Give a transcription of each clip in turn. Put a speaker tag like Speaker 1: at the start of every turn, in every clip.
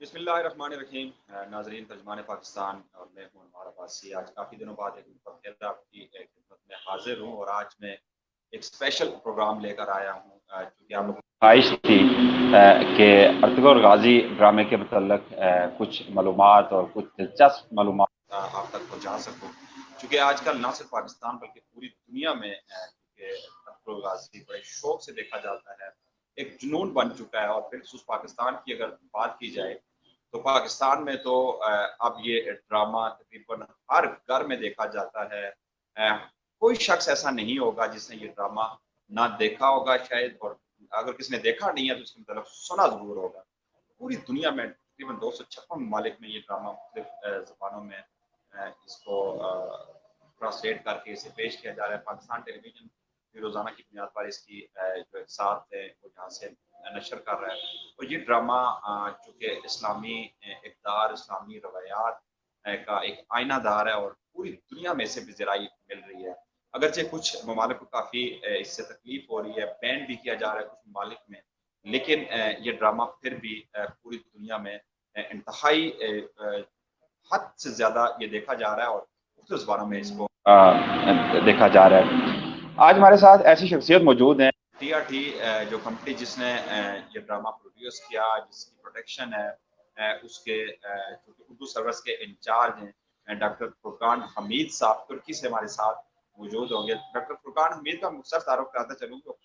Speaker 1: بسم اللہ الرحمن الرحیم۔ ناظرین، ترجمان پاکستان اور میں ہوں انوار عباسی۔ آج کافی دنوں بعد ایک مرتبہ پھر آپ کی خدمت میں حاضر ہوں اور آج میں ایک اسپیشل پروگرام لے کر آیا ہوں کیونکہ آپ لوگوں کو خواہش تھی کہ ارطغرل غازی ڈرامے کے متعلق کچھ معلومات اور کچھ دلچسپ معلومات آپ تک پہنچا سکوں، چونکہ آج کل نہ صرف پاکستان بلکہ پوری دنیا میں ارطغرل غازی بڑے شوق سے دیکھا جاتا ہے، ایک جنون بن چکا ہے۔ اور بالخصوص پاکستان کی اگر بات کی جائے تو پاکستان میں تو اب یہ ڈرامہ تقریباً ہر گھر میں دیکھا جاتا ہے۔ کوئی شخص ایسا نہیں ہوگا جس نے یہ ڈرامہ نہ دیکھا ہوگا شاید، اور اگر کسی نے دیکھا نہیں ہے تو اس کے مطلب سنا ضرور ہوگا۔ پوری دنیا میں تقریباً 256 ممالک میں یہ ڈرامہ مختلف زبانوں میں اس کو ٹرانسلیٹ کر کے اسے پیش کیا جا رہا ہے۔ پاکستان ٹیلی ویژن روزانہ کی بنیاد پر اس کی جو اقساط ہے وہ یہاں سے نشر کر رہا ہے۔ اور یہ ڈرامہ چونکہ اسلامی اقدار، اسلامی روایات کا ایک آئینہ دار ہے اور پوری دنیا میں اسے پذیرائی مل رہی ہے۔ اگرچہ کچھ ممالک کو کافی اس سے تکلیف ہو رہی ہے، بین بھی کیا جا رہا ہے کچھ ممالک میں، لیکن یہ ڈرامہ پھر بھی پوری دنیا میں انتہائی حد سے زیادہ یہ دیکھا جا رہا ہے اور مختلف زبانوں میں اس کو دیکھا جا رہا ہے۔ آج ہمارے ساتھ ایسی شخصیت موجود ہیں، ٹی آر ٹی جو کمپنی جس نے یہ ڈرامہ پروڈیوس کیا، جس کی پروڈکشن ہے، اس کے اردو سروس کے انچارج ہیں ڈاکٹر فرقان حمید صاحب، ترکی سے ہمارے ساتھ موجود ہوں گے۔ ڈاکٹر فرقان حمید کا مختصر تعارف کراتا چلوں تو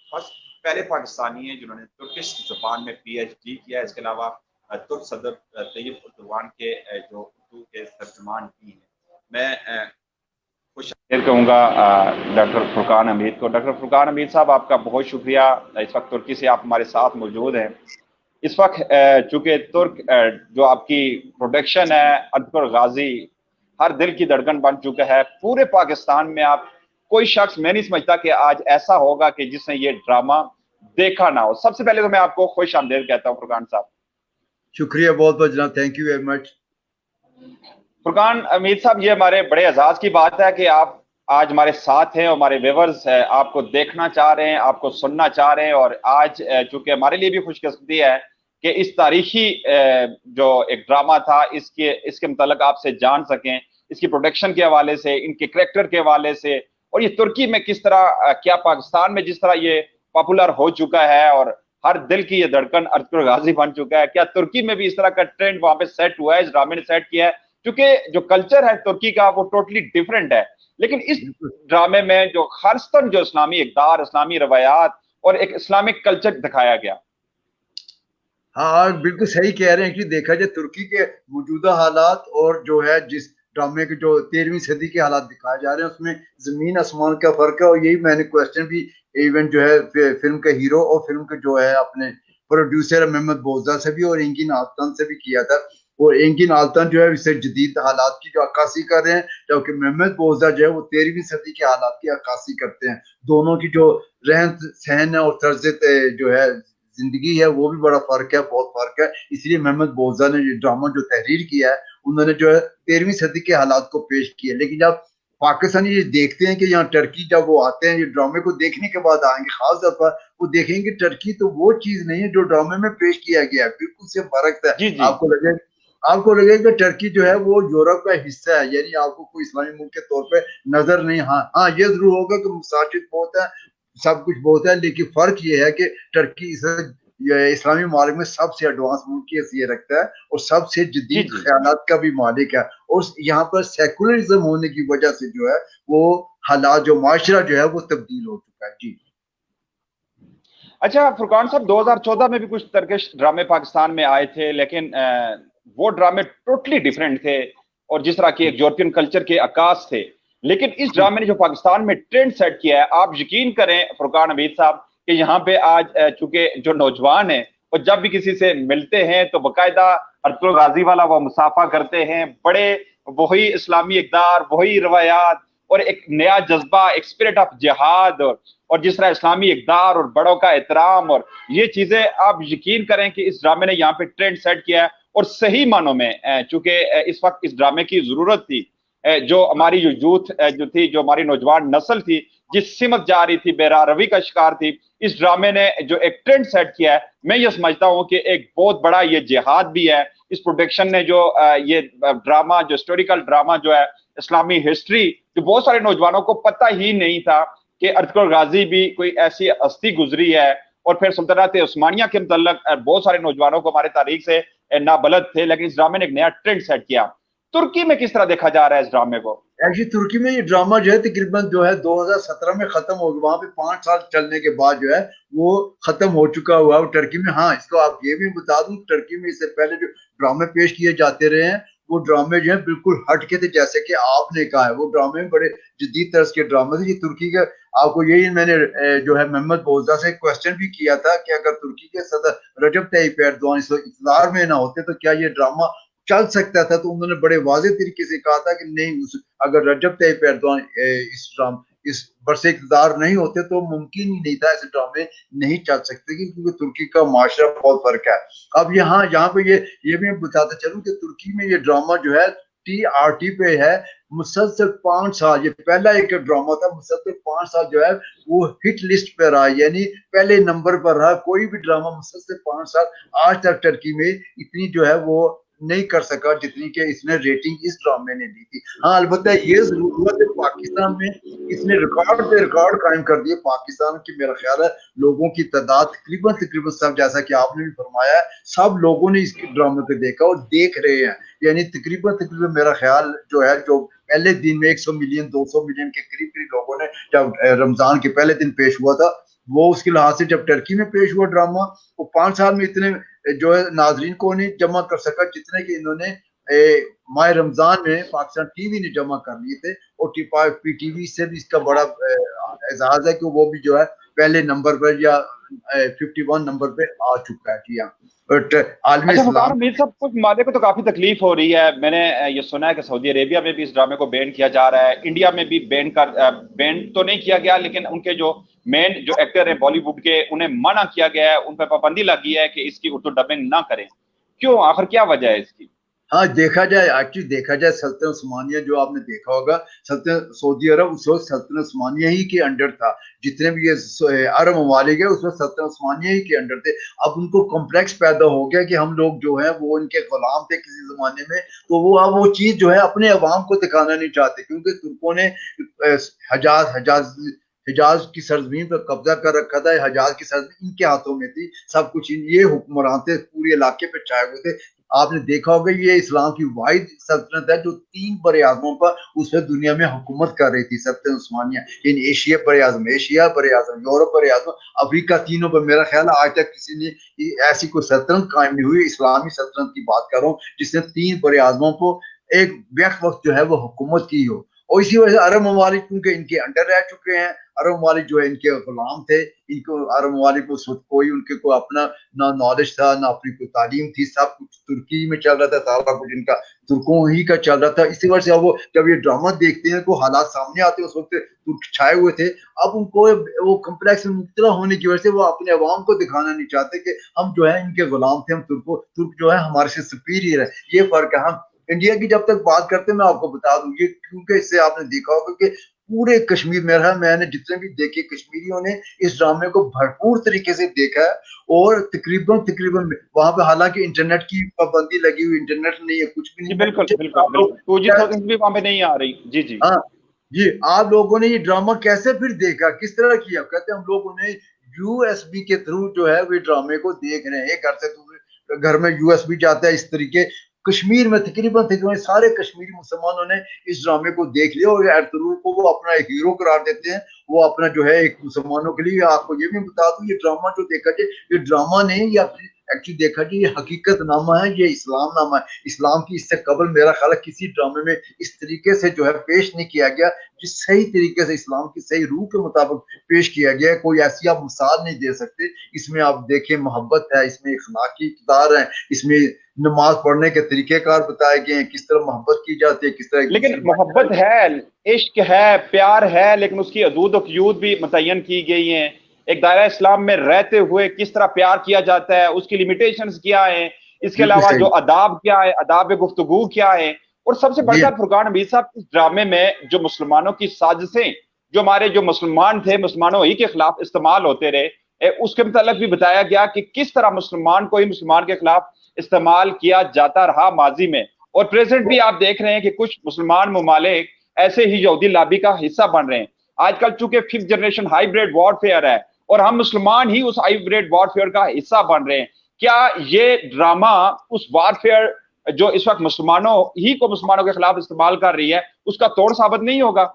Speaker 1: پہلے پاکستانی ہیں جنہوں نے ترکش زبان میں پی ایچ ڈی کیا ہے۔ اس کے علاوہ ترک صدر طیب اردوان کے جو اردو کے ترجمان بھی ہیں۔ میں خوش کہوں گا ڈاکٹر فرقان حمید کو۔ ڈاکٹر فرقان حمید صاحب، آپ کا بہت شکریہ، اس وقت ترکی سے آپ ہمارے ساتھ موجود ہیں۔ اس وقت چونکہ ترک جو آپ کی پروڈکشن ہے ارطغرل غازی ہر دل کی دھڑکن بن چکا ہے پورے پاکستان میں۔ آپ کوئی شخص میں نہیں سمجھتا کہ آج ایسا ہوگا کہ جس نے یہ ڈرامہ دیکھا نہ ہو۔ سب سے پہلے تو میں آپ کو خوش آمدید کہتا ہوں فرقان صاحب۔
Speaker 2: شکریہ بہت بہت جناب، تھینک یو ویری مچ۔
Speaker 1: فرقان حمید صاحب، یہ ہمارے بڑے اعزاز کی بات ہے کہ آپ آج ہمارے ساتھ ہیں، ہمارے ویورز آپ کو دیکھنا چاہ رہے ہیں، آپ کو سننا چاہ رہے ہیں، اور آج چونکہ ہمارے لیے بھی خوش قسمتی ہے کہ اس تاریخی جو ایک ڈرامہ تھا اس کے متعلق آپ سے جان سکیں، اس کی پروڈکشن کے حوالے سے، ان کے کریکٹر کے حوالے سے، اور یہ ترکی میں کس طرح، کیا پاکستان میں جس طرح یہ پاپولر ہو چکا ہے اور ہر دل کی یہ دھڑکن ارطغرل غازی بن چکا ہے، کیا ترکی میں بھی اس طرح کا ٹرینڈ وہاں پہ سیٹ ہوا ہے، اس ڈرامے نے سیٹ کیا ہے؟ کیونکہ جو کلچر ہے ترکی کا وہ ٹوٹلی ڈیفرنٹ ہے، لیکن اس ڈرامے میں جو خالصتاً جو اسلامی اقدار، اسلامی روایات اور ایک اسلامک کلچر دکھایا گیا۔
Speaker 2: ہاں بالکل صحیح کہہ رہے ہیں کہ دیکھا جائے ترکی کے موجودہ حالات اور جو ہے جس ڈرامے کے جو 13ویں صدی کے حالات دکھائے جا رہے ہیں اس میں زمین آسمان کا فرق ہے۔ اور یہی میں نے کوشچن بھی ایون جو ہے فلم کے ہیرو اور فلم کے جو ہے اپنے پروڈیوسر محمد بوزا سے بھی اور انگن آلتان سے بھی کیا تھا۔ اور انگن آلتان جو ہے اس سے جدید حالات کی جو عکاسی کر رہے ہیں، جبکہ محمد بوزا جو ہے وہ 13ویں صدی کے حالات کی عکاسی کرتے ہیں۔ دونوں کی جو رہن سہن اور طرز جو ہے زندگی ہے وہ بھی بڑا فرق ہے، بہت فرق ہے۔ اس لیے محمد بوزا نے یہ ڈرامہ جو تحریر کیا ہے انہوں نے جو ہے 13ویں صدی کے حالات کو پیش کیا۔ لیکن جب پاکستانی یہ دیکھتے ہیں کہ یہاں ٹرکی جب وہ آتے ہیں، یہ ڈرامے کو دیکھنے کے بعد آئیں گے، خاص طور پر وہ دیکھیں گے ٹرکی تو وہ چیز نہیں ہے جو ڈرامے میں پیش کیا گیا ہے، بالکل سے فرق ہے۔ آپ کو لگے کہ ٹرکی جو ہے وہ یورپ کا حصہ ہے، یعنی آپ کو کوئی اسلامی ملک کے طور پہ نظر نہیں۔ ہاں یہ ضرور ہوگا کہ مساجد بہت ہے، سب کچھ بہت ہے، لیکن فرق یہ ہے کہ ٹرکی اسلامی ممالک میں سب سے ایڈوانس ملک کی حیثیت رکھتا ہے اور سب سے جدید خیالات کا بھی مالک ہے۔ اور یہاں پر سیکولرزم ہونے کی وجہ سے جو ہے وہ حالات، جو معاشرہ جو ہے وہ تبدیل ہو چکا ہے۔ جی
Speaker 1: اچھا فرقان صاحب، 2014 میں بھی کچھ ترکش ڈرامے پاکستان میں آئے تھے، لیکن وہ ڈرامے ٹوٹلی ڈیفرنٹ تھے اور جس طرح کی ایک یورپین کلچر کے عکاس تھے۔ لیکن اس ڈرامے نے جو پاکستان میں ٹرینڈ سیٹ کیا ہے، آپ یقین کریں فرقان حمید صاحب کہ یہاں پہ آج چونکہ جو نوجوان ہیں وہ جب بھی کسی سے ملتے ہیں تو باقاعدہ ارطغرل غازی والا وہ مصافحہ کرتے ہیں، بڑے وہی اسلامی اقدار، وہی روایات اور ایک نیا جذبہ، ایک اسپرٹ آف جہاد اور جس طرح اسلامی اقدار اور بڑوں کا احترام، اور یہ چیزیں آپ یقین کریں کہ اس ڈرامے نے یہاں پہ ٹرینڈ سیٹ کیا ہے۔ اور صحیح معنوں میں چونکہ اس وقت اس ڈرامے کی ضرورت تھی، جو ہماری جو یوتھ جو تھی، جو ہماری نوجوان نسل تھی، जिस सिमत जा रही थी, बेरारवी का शिकार थी, इस ड्रामे ने जो एक ट्रेंड सेट किया है, मैं ये समझता हूँ कि एक बहुत बड़ा ये जिहाद भी है। इस प्रोडक्शन ने जो ये ड्रामा, जो हिस्टोरिकल ड्रामा जो है, इस्लामी हिस्ट्री, जो बहुत सारे नौजवानों को पता ही नहीं था कि अर्तुगरुल गाजी भी कोई ऐसी हस्ती गुजरी है, और फिर सुल्तनत उस्मानिया के मतलब बहुत सारे नौजवानों को हमारे तारीख से नाबलद थे, लेकिन इस ड्रामे ने एक नया ट्रेंड सेट किया। तुर्की में किस तरह देखा जा रहा है इस ड्रामे को?
Speaker 2: एक्चुअली तुर्की में ये ड्रामा जो है तकरीबन जो है 2017 में खत्म हो गया, वहां पे 5 साल चलने के बाद जो है वो खत्म हो चुका हुआ है टर्की में। हाँ, इसको आप ये भी बता दूं, टर्की में इससे पहले जो ड्रामे पेश किए जाते रहे हैं वो ड्रामे जो है बिल्कुल हट के थे, जैसे कि आपने कहा है, वो ड्रामे बड़े जदीद तर्ज के ड्रामे थे। ये तुर्की के, आपको यही मैंने जो है मोहम्मद बोजदा से क्वेश्चन भी किया था कि अगर तुर्की के सदर रजब तय्यिप एर्दोआन इस इक़्तिदार में ना होते तो क्या ये ड्रामा चल सकता था, तो उन्होंने बड़े वाज़ेह तरीके से कहा था कि नहीं, अगर रजब तय्यिप एर्दोआन इस बरसे इक़्तिदार नहीं होते तो मुमकिन ही नहीं था, ऐसे ड्रामे नहीं चल सकते, क्योंकि तुर्की का माशरा बहुत फर्क है। अब यहाँ पे ये भी बताते चलूं कि तुर्की में ये ड्रामा जो है TRT पे है मुसलसल 5 साल, ये पहला एक ड्रामा था, मुसलसल 5 साल जो है वो हिट लिस्ट पे रहा, यानी पहले नंबर पर रहा। कोई भी ड्रामा मुसलसल 5 साल आज तक टर्की में इतनी जो है वो नहीं कर सका जितनी कि इसने रेटिंग इस ड्रामे ने दी थी। हाँ, अलबत्ता ये जरूर हुआ कि पाकिस्तान में इसने रिकॉर्ड पे रिकॉर्ड कायम कर दिए। पाकिस्तान की मेरा ख्याल है लोगों की तादाद तकरीबन सब, जैसा कि आपने भी फरमाया है, सब लोगों ने इस ड्रामे को देखा और देख रहे हैं, यानी तकरीबन मेरा ख्याल जो है, जो पहले दिन में 100 मिलियन 200 मिलियन के करीब लोगों ने, जब रमजान के पहले दिन पेश हुआ था, वो उसके लिहाज से जब टर्की में पेश हुआ ड्रामा, वो 5 साल में इतने जो है नाजरीन को नहीं जमा कर सका जितने कि इन्होंने माह रमजान में पाकिस्तान टीवी ने जमा कर लिए थे। और PTV से भी इसका बड़ा एजाज है कि वो भी जो है पहले नंबर पर या 51 नंबर पे आ चुका है। जी हाँ, बट आलमी इस्लाम
Speaker 1: मीर साहब, कुछ ममालिक को तो काफी तकलीफ हो रही है। मैंने ये सुना है कि सऊदी अरेबिया में भी इस ड्रामे को बैन किया जा रहा है, इंडिया में भी बैन तो नहीं किया गया, लेकिन उनके जो मेन जो एक्टर हैं बॉलीवुड के, उन्हें मना किया गया है, उन पर पाबंदी लगी है कि इसकी उर्दू डबिंग ना करें। क्यों, आखिर क्या वजह है इसकी?
Speaker 2: हाँ, देखा जाए सल्तनत उस्मानिया जो आपने देखा होगा, सल्तनत सऊदी अरब उस वक्त सल्तनत उस्मानिया ही के अंडर था। जितने भी ये अरब ममालिक है उस वक्त सल्तनत उस्मानिया ही के अंडर थे। अब उनको कॉम्प्लेक्स पैदा हो गया कि हम लोग जो है वो इनके गुलाम थे किसी जमाने में, तो वो अब वो चीज जो है अपने अवाम को दिखाना नहीं चाहते, क्योंकि तुर्कों ने हिजाज की सरजमीन पर कब्जा कर रखा था। हिजाज की सरजमीन इनके हाथों में थी, सब कुछ ये हुक्मरान थे, पूरे इलाके पे छाए हुए थे। आपने देखा होगा ये इस्लाम की वाहिद सल्तनत है जो 3 बड़े आज़मों पर उस वक्त दुनिया में हुकूमत कर रही थी, सल्तनत उस्मानिया। इन एशिया बड़े आज़म, यूरोप बड़े आज़म, अफ्रीका, तीनों पर मेरा ख्याल है आज तक किसी ने ऐसी कोई सल्तनत कायम नहीं हुई। इस्लामी सल्तनत की बात कर रहा हूँ जिसने 3 बड़े आज़मों को एक वक्त जो है वो हुकूमत की हो। और इसी वजह से अरब ममालिक क्योंकि इनके अंडर रह चुके हैं, अरब ममालिक जो है इनके गुलाम थे, इनको अरब ममालिक को कोई उनके को अपना ना नॉलेज था ना अपनी कोई तालीम थी, सब कुछ तुर्की में चल रहा था, सारा कुछ इनका तुर्कों ही का चल रहा था। इसी वजह से अब वो जब ये ड्रामा देखते हैं तो हालात सामने आते हैं, उस वक्त तुर्क छाए हुए थे। अब उनको वो कम्प्लेक्स में मुब्तला होने की वजह से वो अपने अवाम को दिखाना नहीं चाहते कि हम जो है इनके गुलाम थे, हम तुर्क जो है हमारे से सुपीरियर है। ये फर्क है। हम इंडिया की जब तक बात करते हैं, मैं आपको बता दूं ये, क्योंकि इससे आपने देखा होगा कि पूरे कश्मीर में मैंने जितने भी देखे कश्मीरियों ने इस ड्रामे को भरपूर तरीके से देखा है। और तकरीबन वहां पे हालांकि इंटरनेट की पाबंदी लगी हुई, इंटरनेट नहीं है, कुछ भी नहीं।
Speaker 1: बिल्कुल भी वहां पे नहीं आ रही। जी जी
Speaker 2: हाँ जी, आप लोगों ने ये ड्रामा कैसे फिर देखा, किस तरह किया? कहते हम लोगों ने USB के थ्रू जो है वो ड्रामे को देख रहे हैं। घर से घर में USB जाता है। इस तरीके कश्मीर में तकरीबन सारे कश्मीरी मुसलमानों ने इस ड्रामे को देख लिया और एर्तुगरुल को वो अपना एक हीरो करार देते हैं। वो अपना जो है एक मुसलमानों के लिए, आपको ये भी बता दूं, ये ड्रामा जो देखा जाए, ये ड्रामा नहीं, या एक्चुअली देखा जाए ये हकीकत नामा है, ये इस्लाम नामा है। इस्लाम की इससे कबल मेरा ख्याल है किसी ड्रामे में इस तरीके से जो है पेश नहीं किया गया, जिस सही तरीके से इस्लाम की सही रूह के मुताबिक पेश किया गया है। कोई ऐसी आप मिसाल नहीं दे सकते। इसमें आप देखें मोहब्बत है, इसमें अखलाकी इक़्तिदार है, इसमें नमाज पढ़ने के तरीकेकार बताए गए हैं, किस तरह मोहब्बत की जाती है, किस तरह।
Speaker 1: लेकिन मोहब्बत है, इश्क है, प्यार है, लेकिन उसकी हदूद और क़यूद भी मुतय्यन की गई हैं। एक दायरा इस्लाम में रहते हुए किस तरह प्यार किया जाता है, उसकी लिमिटेशंस क्या है, इसके अलावा जो अदाब क्या है, अदाब गुफ्तगू क्या है। और सबसे बढ़कर फुरकान हमीद साहब, इस ड्रामे में जो मुसलमानों की साजिशें جو ہمارے جو مسلمان تھے مسلمانوں ہی کے خلاف استعمال ہوتے رہے، اس کے متعلق بھی بتایا گیا کہ کس طرح مسلمان کو ہی مسلمان کے خلاف استعمال کیا جاتا رہا ماضی میں، اور پریزنٹ بھی آپ دیکھ رہے ہیں کہ کچھ مسلمان ممالک ایسے ہی یہودی لابی کا حصہ بن رہے ہیں۔ آج کل چونکہ 5th جنریشن ہائیبریڈ وار فیئر ہے اور ہم مسلمان ہی اس ہائیبریڈ وار فیئر کا حصہ بن رہے ہیں، کیا یہ ڈرامہ اس وار فیئر جو اس وقت مسلمانوں ہی کو مسلمانوں کے خلاف استعمال کر رہی ہے اس کا توڑ ثابت نہیں ہوگا؟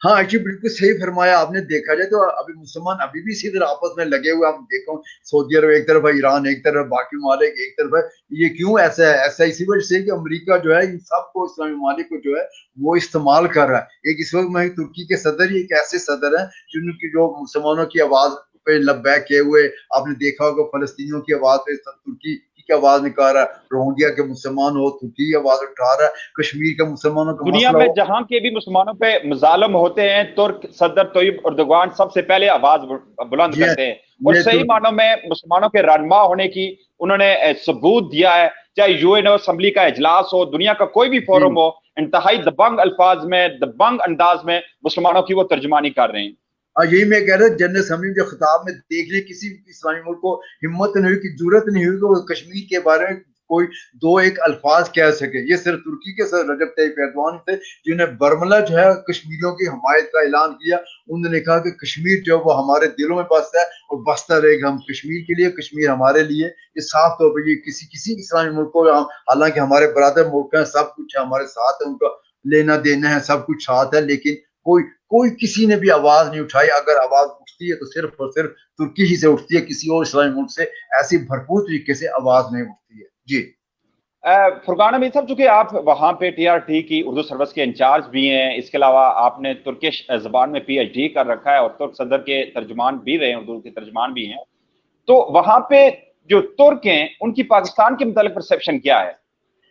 Speaker 2: ہاں ایکچولی بالکل صحیح فرمایا آپ نے. دیکھا جائے تو ابھی مسلمان ابھی بھی اسی طرح آپس میں لگے ہوئے. آپ دیکھو سعودی عرب ایک طرف ہے، ایران ایک طرف، باقی ممالک ایک طرف ہے. یہ کیوں ایسا ہے؟ ایسا اسی وجہ سے کہ امریکہ جو ہے ان سب کو اسلامی ممالک کو جو ہے وہ استعمال کر رہا ہے. ایک اس وقت میں ترکی کے صدر ہی ایک ایسے صدر ہیں جن کی جو مسلمانوں کی آواز پہ لبیک کیے ہوئے، آپ نے دیکھا ہوگا فلسطینیوں کی آواز پہ ترکی کی آواز نکال رہا ہے، روہنگیا کے مسلمان ہو ترکی کی آواز اٹھا رہا ہے، کشمیر کے مسلمانوں کا
Speaker 1: دنیا
Speaker 2: مسئلہ
Speaker 1: میں
Speaker 2: ہو.
Speaker 1: جہاں کے بھی مسلمانوں پہ مظالم ہوتے ہیں ترک صدر طیب اردوغان سب سے پہلے آواز بلند
Speaker 2: جی
Speaker 1: کرتے ہیں، اور
Speaker 2: یہ
Speaker 1: صحیح معنوں میں مسلمانوں کے رہنما ہونے کی انہوں نے ثبوت دیا ہے. چاہے یو این اسمبلی کا اجلاس ہو، دنیا کا کوئی بھی فورم ہو، انتہائی دبنگ الفاظ میں دبنگ انداز میں مسلمانوں کی وہ ترجمانی کر رہے ہیں.
Speaker 2: یہی میں کہہ رہا ہوں جنرل اسمبلی جو خطاب میں دیکھ لیں کسی بھی اسلامی ملک کو ہمت نہیں ہوئی کہ ضرورت نہیں ہوئی کہ وہ کشمیر کے بارے میں کوئی دو ایک الفاظ کہہ سکے. یہ صرف ترکی کے صدر رجب طیب ایردوان تھے جنہوں نے برملا جو ہے کشمیریوں کی حمایت کا اعلان کیا. انہوں نے کہا کہ کشمیر جو وہ ہمارے دلوں میں بستا ہے اور بستا رہے گا. ہم کشمیر کے لیے، کشمیر ہمارے لیے. یہ صاف طور پہ یہ کسی اسلامی ملک کو، حالانکہ ہمارے برادر ملک ہیں، سب کچھ ہے ہمارے ساتھ ہے، ان کا لینا دینا ہے، سب کچھ ساتھ ہے، لیکن کوئی کسی نے بھی آواز نہیں اٹھائی. اگر آواز اٹھتی ہے تو صرف اور صرف ترکی ہی سے اٹھتی ہے، کسی اور اسلامی ملک سے ایسی بھرپور طریقے سے آواز نہیں اٹھتی ہے. جی
Speaker 1: فرقان حمید صاحب، چونکہ آپ وہاں پہ ٹی آر ٹی کی اردو سروس کے انچارج بھی ہیں، اس کے علاوہ آپ نے ترکش زبان میں پی ایچ ڈی کر رکھا ہے اور ترک صدر کے ترجمان بھی رہے ہیں، اردو کے ترجمان بھی ہیں، تو وہاں پہ جو ترک ہیں ان کی پاکستان کے متعلق پرسیپشن کیا ہے؟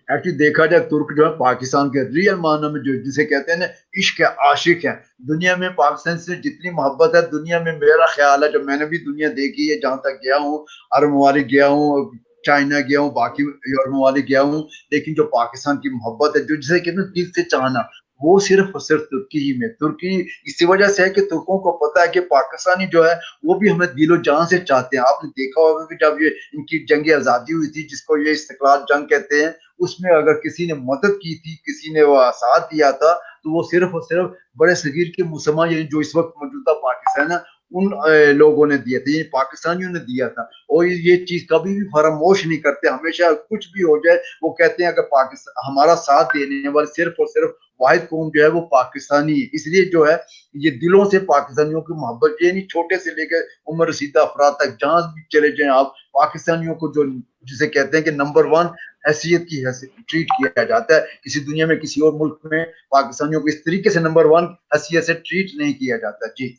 Speaker 2: ایکچولی دیکھا جائے ترک جو ہے پاکستان کے ریئل معنی میں جو جسے کہتے ہیں نا عشق ہے، عاشق ہے. دنیا میں پاکستان سے جتنی محبت ہے دنیا میں، میرا خیال ہے جو میں نے بھی دنیا دیکھی ہے، جہاں تک گیا ہوں، عرب ممالک گیا ہوں، چائنا گیا ہوں، باقی یورپ ممالک گیا ہوں، لیکن جو پاکستان کی محبت ہے، جو جسے کہتے ہیں دل سے چاہنا، وہ صرف اور صرف ترکی ہی میں. ترکی اسی وجہ سے ہے کہ ترکوں کو پتا ہے کہ پاکستانی جو ہے وہ بھی ہمیں دل و جان سے چاہتے ہیں. آپ نے دیکھا ہوگا کہ جب یہ ان کی جنگ آزادی ہوئی تھی، جس کو یہ استقلال جنگ کہتے ہیں، اس میں اگر کسی نے مدد کی تھی، کسی نے وہ ساتھ دیا تھا، تو وہ صرف اور صرف بڑے صغیر کے مسلمان، یعنی جو اس وقت موجودہ پاکستان ہے، ان لوگوں نے دیا تھا، یعنی پاکستانیوں نے دیا تھا. اور یہ چیز کبھی بھی فراموش نہیں کرتے. ہمیشہ کچھ بھی ہو جائے وہ کہتے ہیں کہ پاکستان ہمارا ساتھ دینے والے صرف اور صرف واحد قوم جو ہے وہ پاکستانی ہے. اس لیے جو ہے یہ دلوں سے پاکستانیوں کی محبت، یعنی چھوٹے سے لے کے عمر رسیدہ افراد تک جہاں بھی چلے جائیں آپ، پاکستانیوں کو جو جسے کہتے ہیں کہ نمبر 1 حیثیت کی ٹریٹ کیا جاتا ہے. کسی دنیا میں کسی اور ملک میں پاکستانیوں کو اس طریقے سے نمبر 1 حیثیت سے ٹریٹ نہیں کیا جاتا. جی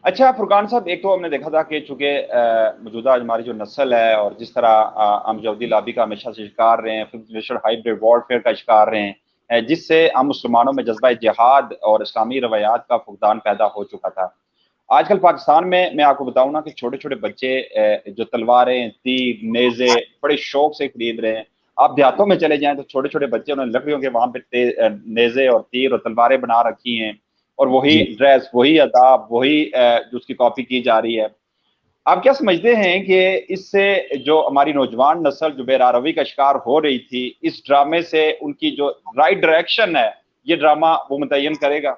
Speaker 1: اچھا فرقان صاحب، ایک تو ہم نے دیکھا تھا کہ چونکہ موجودہ ہماری جو نسل ہے اور جس طرح ہم یہودی لابی کا ہمیشہ سے شکار رہے ہیں، 5th جنریشن ہائیبریڈ وار فیئر کا شکار رہے ہیں، جس سے ہم مسلمانوں میں جذبہ جہاد اور اسلامی روایات کا فقدان پیدا ہو چکا تھا. آج کل پاکستان میں آپ کو بتاؤں نا کہ چھوٹے چھوٹے بچے جو تلواریں، تیر، نیزے بڑے شوق سے خرید رہے ہیں. آپ دیہاتوں میں چلے جائیں تو چھوٹے چھوٹے بچے انہوں نے لکڑیوں کے وہاں پہ نیزے اور تیر اور تلواریں بنا رکھی ہیں، اور وہی
Speaker 2: جی
Speaker 1: ڈریس، وہی اداب، وہی جو اس کی کاپی کی جا رہی ہے. آپ کیا سمجھتے ہیں کہ اس سے جو ہماری نوجوان نسل جو بے راروی کا شکار ہو رہی تھی، اس ڈرامے سے ان کی جو رائٹ ڈائریکشن ہے یہ ڈرامہ وہ متعین کرے گا؟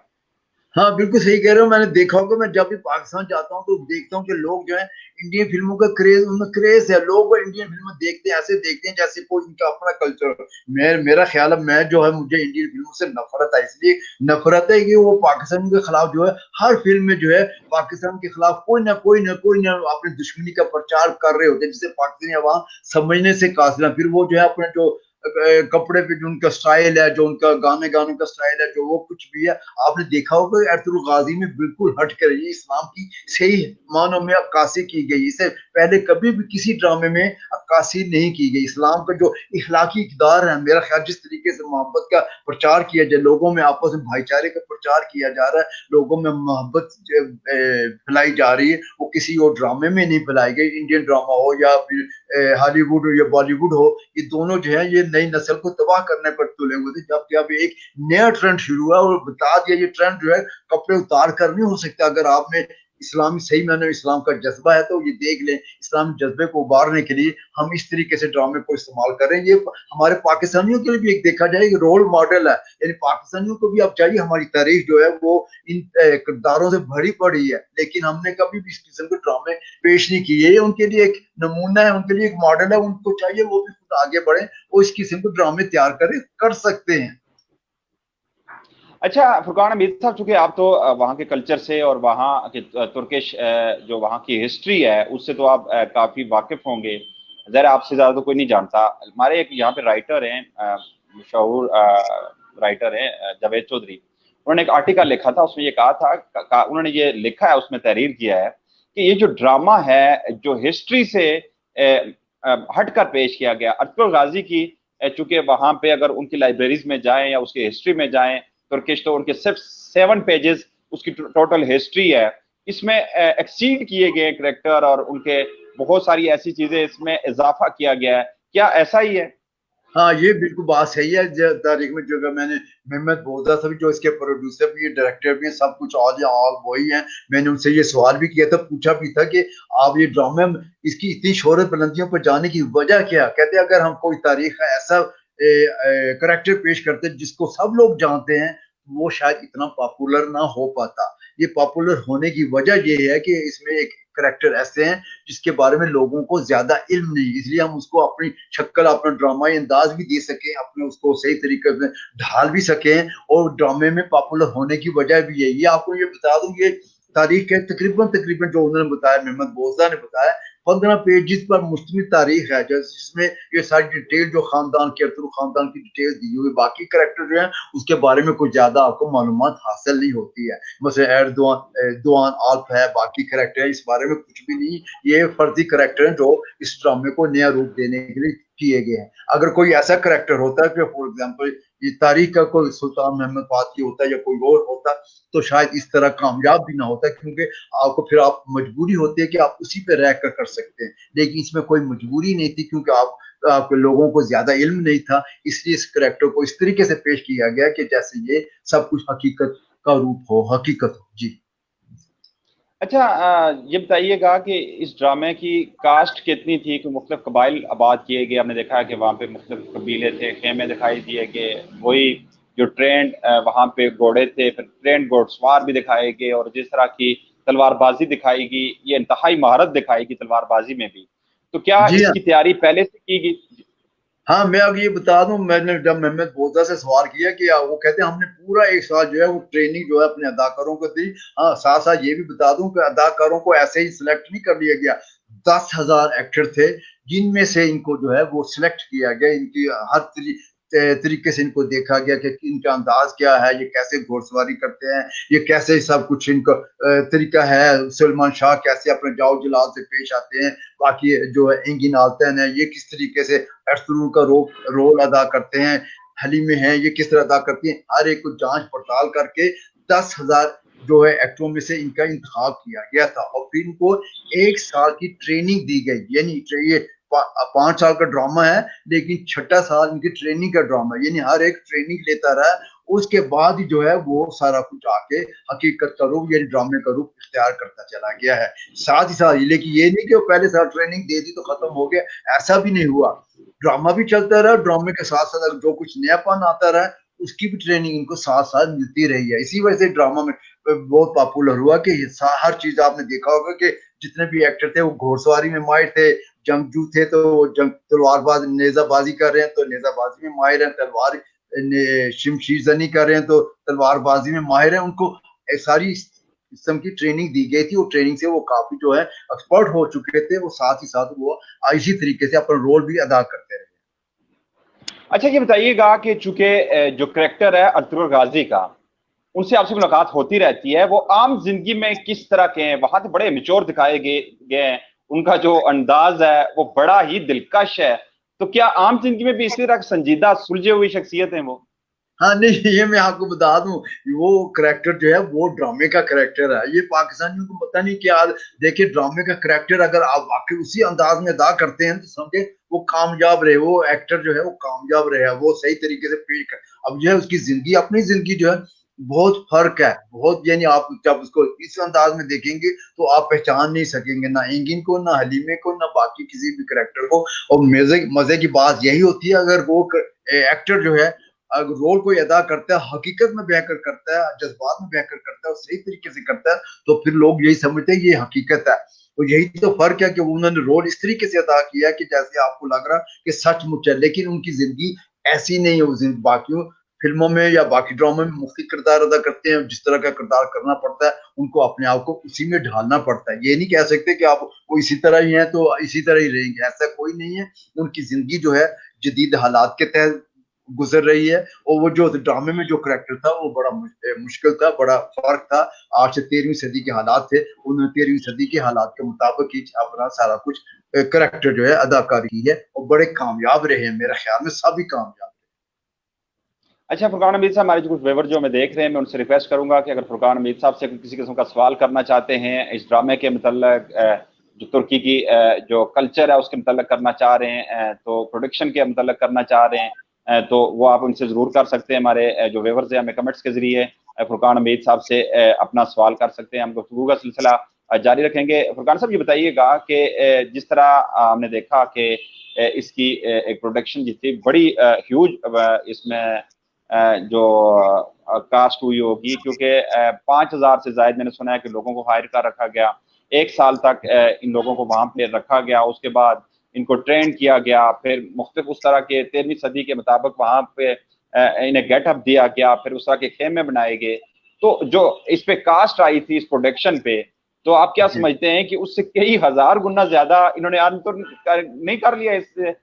Speaker 2: ہاں بالکل صحیح کہہ رہے ہو. میں نے دیکھا ہوگا، میں جب بھی پاکستان جاتا ہوں تو دیکھتا ہوں کہ لوگ جو ہیں انڈین فلموں کا کریز، ان میں کریز ہے. لوگ انڈین فلمیں دیکھتے ہیں، ایسے دیکھتے ہیں جیسے کوئی ان کا اپنا کلچر ہو. میرا خیال ہے میں جو ہے مجھے انڈین فلموں سے نفرت ہے. اس لیے نفرت ہے کہ وہ پاکستان کے خلاف جو ہے ہر فلم میں جو ہے پاکستان کے خلاف کوئی نہ اپنی دشمنی کا پرچار کر رہے ہوتے ہیں، جسے پاکستانی عوام سمجھنے سے قاصر ہے. پھر وہ جو ہے اپنے جو کپڑے پہ جو ان کا سٹائل ہے، جو ان کا گانے کا سٹائل ہے، جو وہ کچھ بھی ہے، آپ نے دیکھا ہوگا ارطغرل غازی میں بالکل ہٹ کر یہ اسلام کی صحیح معنوں میں عکاسی کی گئی. اسے پہلے کبھی بھی کسی ڈرامے میں عکاسی نہیں کی گئی. اسلام کا جو اخلاقی اقدار ہے، میرا خیال جس طریقے سے محبت کا پرچار کیا جائے، لوگوں میں آپس میں بھائی چارے کا پرچار کیا جا رہا ہے، لوگوں میں محبت پھیلائی جا رہی ہے، وہ کسی اور ڈرامے میں نہیں پھیلائی گئی. انڈین ڈرامہ ہو یا پھر हॉलीवुड या बॉलीवुड हो, ये दोनों जो है ये नई नस्ल को तबाह करने पर तुले हुए थे। जबकि अब एक नया ट्रेंड शुरू हुआ और बता दिया ये ट्रेंड जो है कपड़े उतार कर नहीं हो सकता। अगर आपने इस्लामी सही मायने में इस्लाम का जज्बा है तो ये देख लें, इस्लामी जज्बे को उभारने के लिए हम इस तरीके से ड्रामे को इस्तेमाल कर रहे हैं। ये हमारे पाकिस्तानियों के लिए भी एक देखा जाए एक रोल मॉडल है। यानी पाकिस्तानियों को भी अब चाहिए, हमारी तारीख जो है वो इन किरदारों से भरी पड़ी है, लेकिन हमने कभी भी इस किस्म के ड्रामे पेश नहीं किए। उनके लिए एक नमूना है, उनके लिए एक मॉडल है, उनको चाहिए वो भी खुद आगे बढ़े और इस किस्म के ड्रामे तैयार करें, कर सकते हैं।
Speaker 1: अच्छा फुरकान हमीद साहब, चूंकि आप तो वहाँ के कल्चर से और वहाँ के तुर्किश जो वहाँ की हिस्ट्री है उससे तो आप काफ़ी वाकिफ होंगे। ज़रा आपसे ज़्यादा तो कोई नहीं जानता। हमारे एक यहाँ पे राइटर हैं, मशहूर राइटर हैं जावेद चौधरी। उन्होंने एक आर्टिकल लिखा था, उसमें ये कहा था, उन्होंने ये लिखा है, उसमें तहरीर किया है कि ये जो ड्रामा है जो हिस्ट्री से हट कर पेश किया गया। अरतुगरुल गाजी की चूंकि वहाँ पे अगर उनकी लाइब्रेरीज में जाएं या उसकी हिस्ट्री में जाएं तुर्किश, तो उनके सिर्फ 7 पेजेस उसकी टोटल हिस्ट्री है। इसमें एक्सीड किए गए करेक्टर और उनके बहुत सारी ऐसी चीजें इसमें इजाफा किया गया है। क्या ऐसा ही है?
Speaker 2: हाँ, ये बिल्कुल बात सही है। तारीख में जो मैंने मेहमद बोदा साहब जो इसके प्रोड्यूसर भी है, डायरेक्टर भी है, सब कुछ ऑल वही है। मैंने उनसे ये सवाल भी किया था, पूछा भी था कि आप ये ड्रामे इसकी इतनी शोहरत बुलंदियों पर जाने की वजह क्या? कहते अगर हम कोई तारीख का ऐसा करेक्टर पेश करते जिसको सब लोग जानते हैं, वो शायद इतना पॉपुलर ना हो पाता। ये पॉपुलर होने की वजह ये है कि इसमें एक करेक्टर ऐसे हैं जिसके बारे में लोगों को ज्यादा इल्म नहीं, इसलिए हम उसको अपनी शक्ल, अपना ड्रामाई अंदाज भी दे सकें, अपने उसको सही तरीके से ढाल भी सकें और ड्रामे में पॉपुलर होने की वजह भी यही है। आपको ये बता दूं, ये तारीख के तकरीबन जो उन्होंने बताया, मेहमद बोजा ने बताया, 15 पेजेस पर मुश्तमिल तारीख है, जिसमें ये सारी डिटेल जो खानदान के अरतुगरुल खानदान की डिटेल दी हुई। बाकी करेक्टर जो है उसके बारे में कुछ ज्यादा आपको मालूमात हासिल नहीं होती है। जैसे एरदोआन आल्फ है, बाकी करेक्टर है, इस बारे में कुछ भी नहीं। ये फर्जी करेक्टर है जो इस ड्रामे को नया रूप देने के लिए किए गए हैं। अगर कोई ऐसा करेक्टर होता है कि फॉर एग्जाम्पल ये तारीख का कोई सुल्तान महमद फातही होता है या कोई और होता, तो शायद इस तरह कामयाब भी ना होता, क्योंकि आपको फिर आप मजबूरी होती है कि आप उसी पे रह कर सकते हैं। लेकिन इसमें कोई मजबूरी नहीं थी, क्योंकि आपके लोगों को ज्यादा इल्म नहीं था, इसलिए इस करेक्टर को इस तरीके से पेश किया गया कि जैसे ये सब कुछ हकीकत का रूप हो, हकीकत हो। जी
Speaker 1: अच्छा, ये बताइएगा कि इस ड्रामे की कास्ट कितनी थी? कि मुख्तलिफ कबाइल आबाद किए गए, हमने देखा है कि वहाँ पे मुख्तलिफ कबीले थे, खेमे दिखाई दिए गए, वही जो ट्रेंड वहाँ पे घोड़े थे, फिर ट्रेंड घोड़सवार भी दिखाए गए, और जिस तरह की तलवारबाजी दिखाई गई, ये इंतहाई महारत दिखाई गई तलवारबाजी में भी। तो क्या
Speaker 2: जी हाँ।
Speaker 1: इसकी तैयारी पहले से की गई?
Speaker 2: हाँ, मैं अब ये बता दूं, मैंने जब मेहमद बोदा से सवाल किया कि वो कहते हैं हमने पूरा एक साल जो है वो ट्रेनिंग जो है अपने अदाकारों को दी। हाँ, साथ साथ ये भी बता दूं कि अदाकारों को ऐसे ही सिलेक्ट नहीं कर लिया गया। 10,000 एक्टर थे जिनमें से इनको जो है वो सिलेक्ट किया गया। इनकी हर तरीके से इनको देखा गया कि इनका अंदाज क्या है, ये कैसे घोड़सवारी करते हैं, ये कैसे सब कुछ इनका तरीका है, सलमान शाह कैसे अपने जाओ जलाल से पेश आते हैं, बाकी जो है एंगिन आल्तन है ये किस तरीके से अरसलून का रोल अदा करते हैं, हलीमे हैं ये किस तरह अदा करती हैं, हर एक को जांच पड़ताल करके 10,000 जो है एक्टरों में से इनका इंतखाब किया गया था और फिर इनको 1 साल की ट्रेनिंग दी गई। यानी ये 5 साल का ड्रामा है, लेकिन 6ठा साल इनकी ट्रेनिंग का ड्रामा है, यानी हर एक ट्रेनिंग लेता रहा। उसके बाद ही जो है वो सारा कुछ आके हकीकत का रूप यानी ड्रामे का रूप इख्तियार करता चला गया है। साथ ही साथ, लेकिन ये नहीं कि वो पहले साल ट्रेनिंग दे दी तो खत्म हो गया, ऐसा भी नहीं हुआ। ड्रामा भी चलता रहा, ड्रामे के साथ साथ जो कुछ नयापन आता रहा उसकी भी ट्रेनिंग इनको साथ साथ मिलती रही है। इसी वजह से ड्रामा में बहुत पॉपुलर हुआ कि हर चीज आपने देखा होगा कि जितने भी एक्टर थे वो घोड़सवारी में माहिर थे, जंगजू थे तो जंग तलवारबाज नेजाबाजी कर रहे हैं तो नेजाबाजी में माहिर हैं, तलवार शमशीर जनी कर रहे हैं तो तलवारबाजी में माहिर हैं। उनको सारी किस्म की ट्रेनिंग दी गई थी, वो ट्रेनिंग से वो काफी जो है एक्सपर्ट हो चुके थे। वो साथ ही साथ वो इसी तरीके से अपना रोल भी अदा करते रहे।
Speaker 1: अच्छा, ये बताइएगा कि चूंकि जो करेक्टर है अरतुगरुल गाजी का, उनसे आपसे मुलाकात होती रहती है, वो आम जिंदगी में किस तरह के हैं? वहां तो बड़े मिचोर दिखाए गए हैं, उनका जो अंदाज है वो बड़ा ही दिलकश है। तो क्या आम जिंदगी में भी इसी तरह संजीदा सुलझे हुई शख्सियत है वो?
Speaker 2: हाँ नहीं, ये मैं आपको बता दूं, वो करेक्टर जो है वो ड्रामे का करेक्टर है। ये पाकिस्तानियों को पता नहीं क्या, देखिए ड्रामे का करेक्टर अगर आप वाकई उसी अंदाज में अदा करते हैं तो समझे वो कामयाब रहे, वो एक्टर जो है वो कामयाब रहे, वो सही तरीके से पेश कर। अब जो है उसकी जिंदगी, अपनी जिंदगी जो है बहुत फर्क है, बहुत, यानी आप जब उसको इस अंदाज में देखेंगे तो आप पहचान नहीं सकेंगे ना एंगिन को, ना हलीमे को, ना बाकी किसी भी करेक्टर को। और मजे मजे की बात यही होती है, अगर वो एक्टर जो है अगर रोल कोई अदा करता है, हकीकत में बहकर करता है, जज्बात में बहकर करता है और सही तरीके से करता है, तो फिर लोग यही समझते हैं ये हकीकत है। तो यही तो फर्क है कि उन्होंने रोल इस तरीके से अदा किया कि जैसे आपको लग रहा कि सचमुच है, लेकिन उनकी जिंदगी ऐसी नहीं है। बाकी फिल्मों में या बाकी ड्रामों में मुख्तलिफ किरदार अदा करते हैं, जिस तरह का किरदार करना पड़ता है उनको अपने आप को उसी में ढालना पड़ता है। ये नहीं कह सकते कि आप वो इसी तरह ही हैं तो इसी तरह ही रहेंगे, ऐसा कोई नहीं है। उनकी जिंदगी जो है जदीद हालात के तहत गुजर रही है। और वो जो ड्रामे में जो करेक्टर था वो बड़ा मुश्किल था, बड़ा फर्क था। आज से 13वीं सदी के हालात थे, उन्होंने 13वीं सदी के हालात के मुताबिक ही अपना सारा कुछ करेक्टर जो है अदाकारी की है और बड़े कामयाब रहे हैं, मेरे ख्याल में सभी कामयाब।
Speaker 1: अच्छा फुरकान हमीद साहब, हमारे जो कुछ व्यूअर जो हमें देख रहे हैं, मैं उनसे रिक्वेस्ट करूंगा कि अगर फुरकान हमीद साहब से किसी किस्म का सवाल करना चाहते हैं इस ड्रामे के मतलब जो तुर्की की जो कल्चर है उसके मतलब करना चाह रहे हैं, तो प्रोडक्शन के मतलब करना चाह रहे हैं, तो वो आप उनसे ज़रूर कर सकते हैं। हमारे जो व्यूअर्स हैं हमें कमेंट्स के जरिए फुरकान हमीद साहब से अपना सवाल कर सकते हैं। हम गुफ्तगू का सिलसिला जारी रखेंगे। फुरकान साहब ये बताइएगा कि जिस तरह हमने देखा कि इसकी एक प्रोडक्शन जितनी बड़ी ह्यूज इसमें जो कास्ट हुई होगी, क्योंकि 5,000 से ज्यादा मैंने सुना है कि लोगों को हायर कर रखा गया, 1 साल तक इन लोगों को वहां पे रखा गया, उसके बाद इनको ट्रेन किया गया, फिर मुख्तलिफ उस तरह के 13वीं सदी के मुताबिक वहां पे इन्हें गेटअप दिया गया, फिर उस तरह के खेमे बनाए गए। तो जो इस पे कास्ट आई थी इस प्रोडक्शन पे, तो आप क्या
Speaker 2: जी
Speaker 1: समझते हैं कि उससे कई हजार गुना ज्यादा इन्होंने अर्न तो नहीं कर लिया इससे?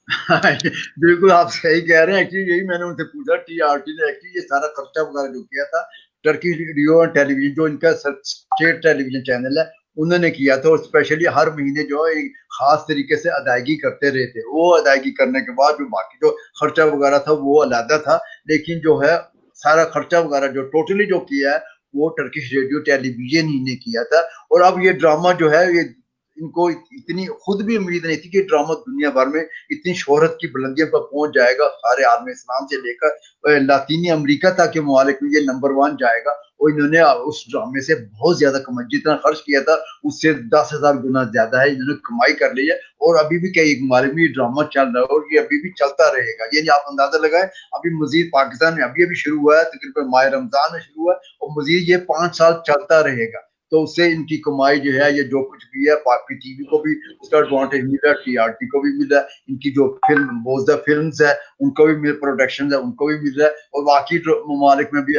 Speaker 2: बिल्कुल आप सही कह रहे हैं। एक्चुअली यही मैंने उनसे पूछा, टीआरटी ने एक्चुअली ये सारा खर्चा वगैरह जो किया था, टर्की रेडियो और टेलीविजन जो इनका स्टेट टेलीविजन चैनल है उन्होंने किया था, और स्पेशली हर महीने जो है एक खास तरीके से अदायगी करते रहे थे। वो अदायगी करने के बाद जो बाकी जो खर्चा वगैरह था वो अलग था, लेकिन जो है सारा खर्चा वगैरह जो टोटली जो किया है वो टर्किश रेडियो टेलीविजन ही ने किया था। और अब ये ड्रामा जो है ये इनको इतनी खुद भी उम्मीद नहीं थी कि ड्रामा दुनिया भर में इतनी शोहरत की बुलंदियों पर पहुंच जाएगा, सारे आलम इस्लाम से लेकर लातीनी अमेरिका तक के ममालिक में ये नंबर 1 जाएगा। और इन्होंने उस ड्रामे से बहुत ज्यादा कमाई, जितना खर्च किया था उससे 10,000 गुना ज्यादा है इन्होंने कमाई कर ली है। और अभी भी कई ममालिक में ये ड्रामा चल रहा है और ये अभी भी चलता रहेगा। यानी आप अंदाजा लगाए, अभी मजीद पाकिस्तान में अभी अभी शुरू हुआ है, तकरीबन माह रमजान में शुरू हुआ है और मजीद ये 5 साल चलता रहेगा। तो उससे इनकी कमाई जो है, ये जो कुछ भी है, पाकि टीवी को भी उसका एडवांटेज मिला, टीआरटी को भी मिला, इनकी जो फिल्म बोजदा फिल्म्स है उनको भी मिल, प्रोडक्शन है उनको भी मिल रहा है। और बाकी ममालिक में भी,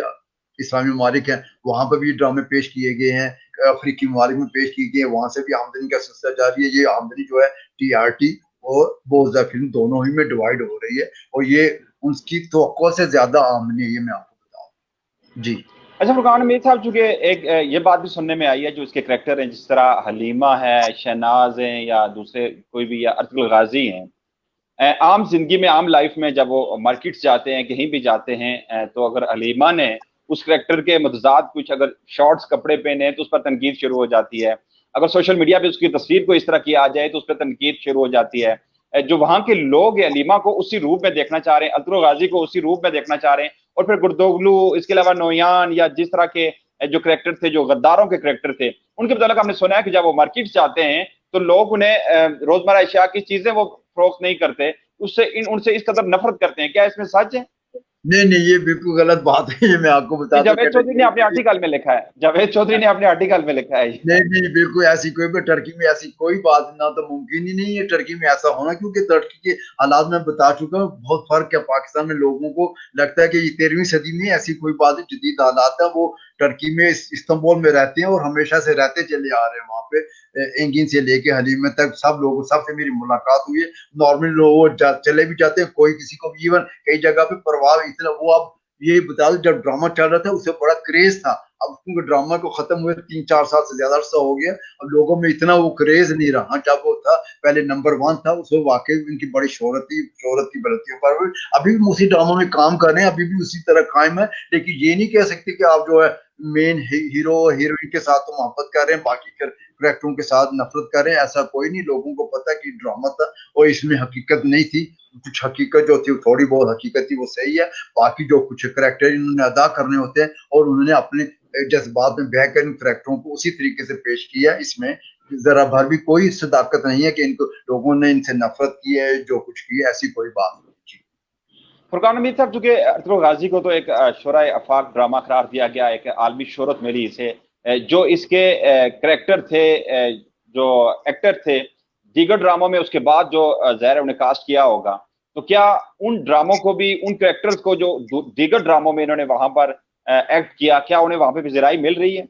Speaker 2: इस्लामी ममालिक हैं वहां पर भी ड्रामे पेश किए गए हैं, अफ्रीकी ममालिक में पेश किए गए, वहां से भी आमदनी का सिलसिला जारी है। ये आमदनी जो है टीआरटी और बोजदा फिल्म दोनों ही में डिवाइड हो रही है, और ये उनकी तवक्को से ज्यादा आमदनी है, ये मैं आपको बताऊं जी।
Speaker 1: अच्छा फुरकान हमीद साहब, चूंकि एक ये बात भी सुनने में आई है जो इसके करेक्टर हैं, जिस तरह हलीमा है, शहनाज हैं, या दूसरे कोई भी, या अर्तुगरुल गाजी हैं, आम जिंदगी में आम लाइफ में जब वो मार्केट्स जाते हैं, कहीं भी जाते हैं, तो अगर हलीमा ने उस करेक्टर के मुतजाद कुछ अगर शॉर्ट्स कपड़े पहने हैं तो उस पर तनकीद शुरू हो जाती है। अगर सोशल मीडिया पे उसकी तस्वीर को इस तरह किया आ जाए तो उस पर तनकीद शुरू हो जाती है। जो वहां के लोग हलीमा को उसी रूप में देखना चाह रहे हैं, अर्तुगरुल गाजी को उसी रूप में देखना चाह रहे हैं, और फिर गुरदोगलू, इसके अलावा नोयान, या जिस तरह के जो करेक्टर थे, जो गद्दारों के करेक्टर थे, उनके मुताबिक हमने सुना है कि जब वो मार्केट जाते हैं तो लोग उन्हें रोजमर्रा अशिया की चीजें वो फरोख्त नहीं करते, उससे उनसे इस कदर नफरत करते हैं। क्या इसमें सच है?
Speaker 2: नहीं नहीं, ये बिल्कुल गलत बात है, ये मैं आपको बता दूं
Speaker 1: जावेद चौधरी ने अपने आर्टिकल में लिखा है, जावेद चौधरी ने अपने आर्टिकल में लिखा है।
Speaker 2: नहीं नहीं, बिल्कुल ऐसी कोई भी टर्की में ऐसी कोई बात ना, तो मुमकिन ही नहीं है टर्की में ऐसा होना, क्योंकि टर्की के हालात में बता चुका हूँ बहुत फर्क है। पाकिस्तान में लोगों को लगता है कि ये 13वीं सदी में ऐसी कोई बात है, जदीद हालात है। वो टर्की में इस्तांबुल में रहते हैं और हमेशा से रहते चले आ रहे हैं वहां पे। एंगिन से लेके हलीमे तक सब लोगों, सबसे मेरी मुलाकात हुई है। नॉर्मल लोग चले भी जाते हैं, कोई किसी को भी इवन कई जगह पे परवाह इतना वो अब ये बता दो जब ड्रामा चल रहा था उसे बड़ा क्रेज था, अब क्योंकि ड्रामा को खत्म हुए 3-4 साल से ज्यादा अरसा हो गया, अब लोगों में इतना वो क्रेज नहीं रहा जब वो था पहले नंबर 1 था, उसमें वाकई उनकी बड़ी शोहरत की बलतियों पर अभी भी उसी ड्रामा में काम कर रहे हैं, अभी भी उसी तरह कायम है। लेकिन ये नहीं कह सकते कि आप जो है मेन हीरो हीरोइन के साथ तो मोहब्बत कर रहे हैं, बाकी करेक्टरों के साथ नफरत कर रहे हैं, ऐसा कोई नहीं। लोगों को पता कि ड्रामा था और इसमें हकीकत नहीं थी, कुछ हकीकत जो थी थोड़ी बहुत हकीकत थी वो सही है, बाकी जो कुछ करेक्टर इन्होंने अदा करने होते हैं और उन्होंने अपने जज्बात में बहकर इन करेक्टरों को उसी तरीके से पेश किया, इसमें जरा भर भी कोई सदाकत नहीं है कि इनको लोगों ने इनसे नफरत की है, जो कुछ की है, ऐसी कोई बात नहीं।
Speaker 1: फुरकान हमीद साहब, चूंकि अर्तुगरुल गाजी को तो एक शोराए आफाक ड्रामा करार दिया गया, एक आलमी शोहरत मिली इसे, जो इसके करेक्टर थे, जो एक्टर थे दीगर ड्रामों में उसके बाद जो ज़ाहिर उन्हें कास्ट किया होगा, तो क्या उन ड्रामों को भी, उन करेक्टर्स को जो दीगर ड्रामों में इन्होंने वहां पर एक्ट किया, क्या उन्हें वहां पे भी ज़राई मिल रही है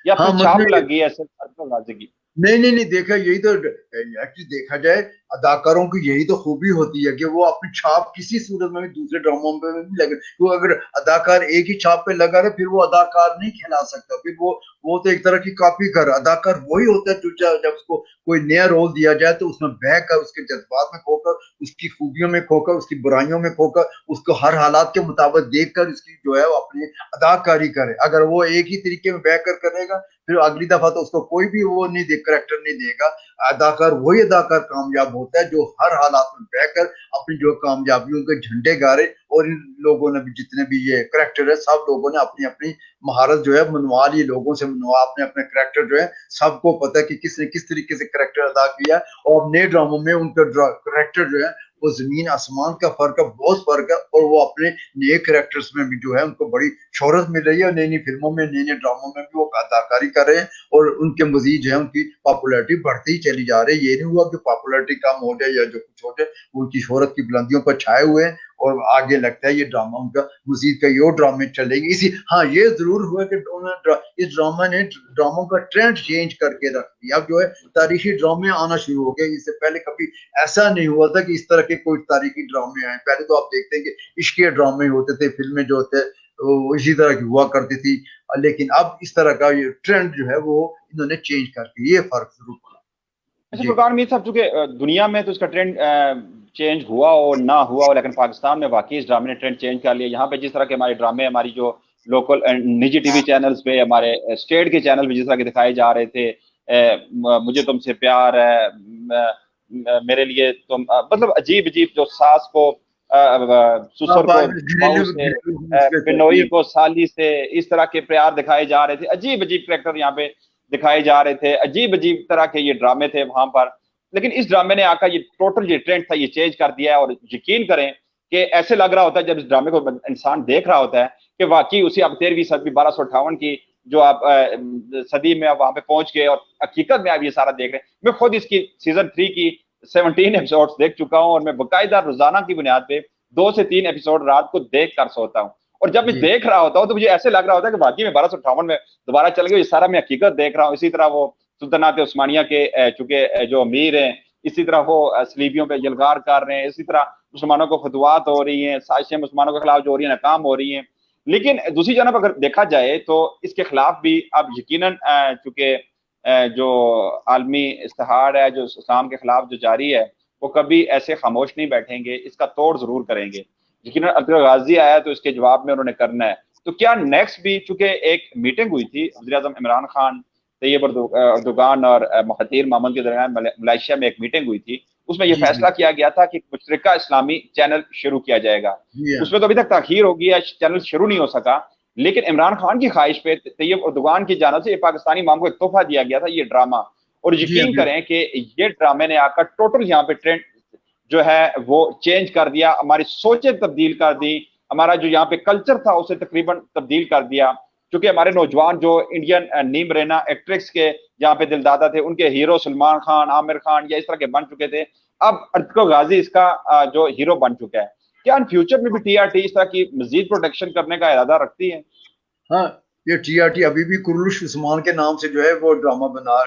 Speaker 1: या
Speaker 2: हाँ
Speaker 1: फिर छाप लग गई है सिर्फ अर्तुगरुल गाजी की?
Speaker 2: नहीं देखा, यही तो एक्चुअली देखा जाए अदाकारों की यही तो खूबी होती है कि वो अपनी छाप किसी सूरत में भी दूसरे ड्रामों में भी लगे। वो अगर अदाकार एक ही छाप पे लगा रहे फिर वो अदाकार नहीं कहला सकता, फिर वो तो एक तरह की कॉपी कर, अदाकार वही होता है जो जब उसको कोई नया रोल दिया जाए तो उसमें बह कर, उसके जज्बात में खोकर, उसकी खूबियों में खोकर, उसकी बुराइयों में खोकर, उसको हर हालात के मुताबिक देख कर उसकी जो है वो अपनी अदाकारी करे। अगर वो एक ही तरीके में बह कर करेगा फिर अगली दफा तो उसको कोई भी वो नहीं दे, करेक्टर नहीं देगा। अदाकार वही अदाकार कामयाब होता है जो हर हालात में बहकर अपनी जो कामयाबियों के झंडे गाड़े, और इन लोगों ने भी, जितने भी ये करेक्टर है, सब लोगों ने अपनी अपनी महारत जो है मनवा ली, लोगों से मनवा, अपने अपने करेक्टर जो है सबको पता है कि किसने किस तरीके से करेक्टर अदा किया, और नए ड्रामों में उनका करेक्टर जो है वो जमीन आसमान का फर्क है, बहुत फर्क है, और वो अपने नए करेक्टर्स में भी जो है उनको बड़ी शोहरत मिल रही है, और नई नई फिल्मों में, नए नए ड्रामों में भी वो अदाकारी कर रहे हैं, और उनके मजीद जो है उनकी पॉपुलैरिटी बढ़ती ही चली जा रही है। ये नहीं हुआ कि पॉपुलैरिटी कम हो जाए या जो कुछ हो जाए, उनकी शोहरत की बुलंदियों पर छाए हुए हैं, और आगे लगता है ये ड्रामा उनका मजीद कई और ड्रामे चलेंगे इसी। हाँ ये जरूर हुआ कि इस ड्रामा ने ड्रामों का ट्रेंड चेंज करके रख दिया, अब जो है तारीखी ड्रामे आना शुरू हो गए, इससे पहले कभी ऐसा नहीं हुआ था कि इस तरह के कोई तारीखी ड्रामे आए। पहले तो आप देखते हैं कि इश्क़ ड्रामे होते थे, फिल्में जो होते वो इसी तरह की हुआ करती थी, लेकिन अब इस तरह का ये ट्रेंड जो है वो इन्होंने चेंज करके, ये फर्क जरूर पड़ा।
Speaker 1: अच्छा फुरकान मीर साहब, चूंकि दुनिया में तो इसका ट्रेंड चेंज हुआ हो ना हुआ हो, लेकिन पाकिस्तान में वाकई इस ड्रामे ने ट्रेंड चेंज कर लिया। यहाँ पे जिस तरह के हमारे ड्रामे, हमारी जो लोकल निजी टीवी चैनल्स पे, हमारे स्टेट के चैनल पे जिस तरह के दिखाए जा रहे थे, मुझे तुमसे प्यार है, मेरे लिए तुम, मतलब अजीब अजीब, जो सास को ससुर को बहू से, बिनोई को साली से, इस तरह के प्यार दिखाए जा रहे थे, अजीब अजीब कैरेक्टर यहाँ पे दिखाए जा रहे थे, अजीब अजीब तरह के ये ड्रामे थे वहां पर। लेकिन इस ड्रामे ने आकर ये टोटल ये ट्रेंड था ये चेंज कर दिया है, और यकीन करें कि ऐसे लग रहा होता है जब इस ड्रामे को इंसान देख रहा होता है कि वाकई उसी अब 13वीं सदी 1258 की जो आप सदी में वहां पे पहुंच गए, और हकीकत में आप ये सारा देख रहे हैं। मैं खुद इसकी सीजन 3 की 17 एपिसोड देख चुका हूं, और मैं बाकायदा रोजाना की बुनियाद पे 2 से 3 एपिसोड रात को देख कर सोता हूँ। और जब मैं देख रहा होता हूँ तो मुझे ऐसे लग रहा होता है कि वाकई में 1258 में दोबारा चल गए, ये सारा मैं हकीकत देख रहा हूँ। इसी तरह वो सुल्तानात उस्मानिया के चूंकि जो अमीर हैं, इसी तरह वो सलीबियों पे यलगार कर रहे हैं, इसी तरह मुसलमानों को फतवात हो रही हैं, साजिशें मुसलमानों के खिलाफ जो हो रही है नाकाम हो रही हैं। लेकिन दूसरी जानब अगर देखा जाए तो इसके खिलाफ भी अब यकीनन चूंकि जो आलमी इस्तिहार है जो इस्लाम के खिलाफ जो जारी है, वो कभी ऐसे खामोश नहीं बैठेंगे, इसका तोड़ जरूर करेंगे। यकीनन अर्तुगरुल गाजी आया तो इसके जवाब में उन्होंने करना है। तो क्या नेक्स्ट भी, चूंकि एक मीटिंग हुई थी वज़ीर आज़म इमरान खान, तैयब अर्दोगान और महातीर मोहम्मद के दरमियान मलेशिया में एक मीटिंग हुई थी, उसमें यह फैसला किया गया था कि मुशतरका इस्लामी चैनल शुरू किया जाएगा। उसमें तो अभी तक ताखीर हो गई है, चैनल शुरू नहीं हो सका, लेकिन इमरान खान की ख्वाहिश पे तैयब अर्दोगान की जानिब से पाकिस्तानी अवाम को एक तोहफा दिया गया था, ये ड्रामा। और यकीन करें कि ये ड्रामे ने आकर टोटल यहाँ पे ट्रेंड जो है वो चेंज कर दिया, हमारी सोचें तब्दील कर दी, हमारा जो यहाँ पे कल्चर था उसे तकरीबन तब्दील कर दिया। क्योंकि हमारे नौजवान जो इंडियन नीम रेना एक्ट्रेस के यहाँ पे दिलदादा थे, उनके हीरो सलमान खान, आमिर खान या इस तरह के बन चुके थे, अब अर्तुगरुल गाजी इसका जो हीरो बन चुका है। क्या इन फ्यूचर में भी टीआरटी इस तरह की मजीद प्रोटेक्शन करने का इरादा रखती है?
Speaker 2: हाँ, ये टीआरटी अभी भी कुर्लुश उस्मान के नाम से जो है वो ड्रामा बना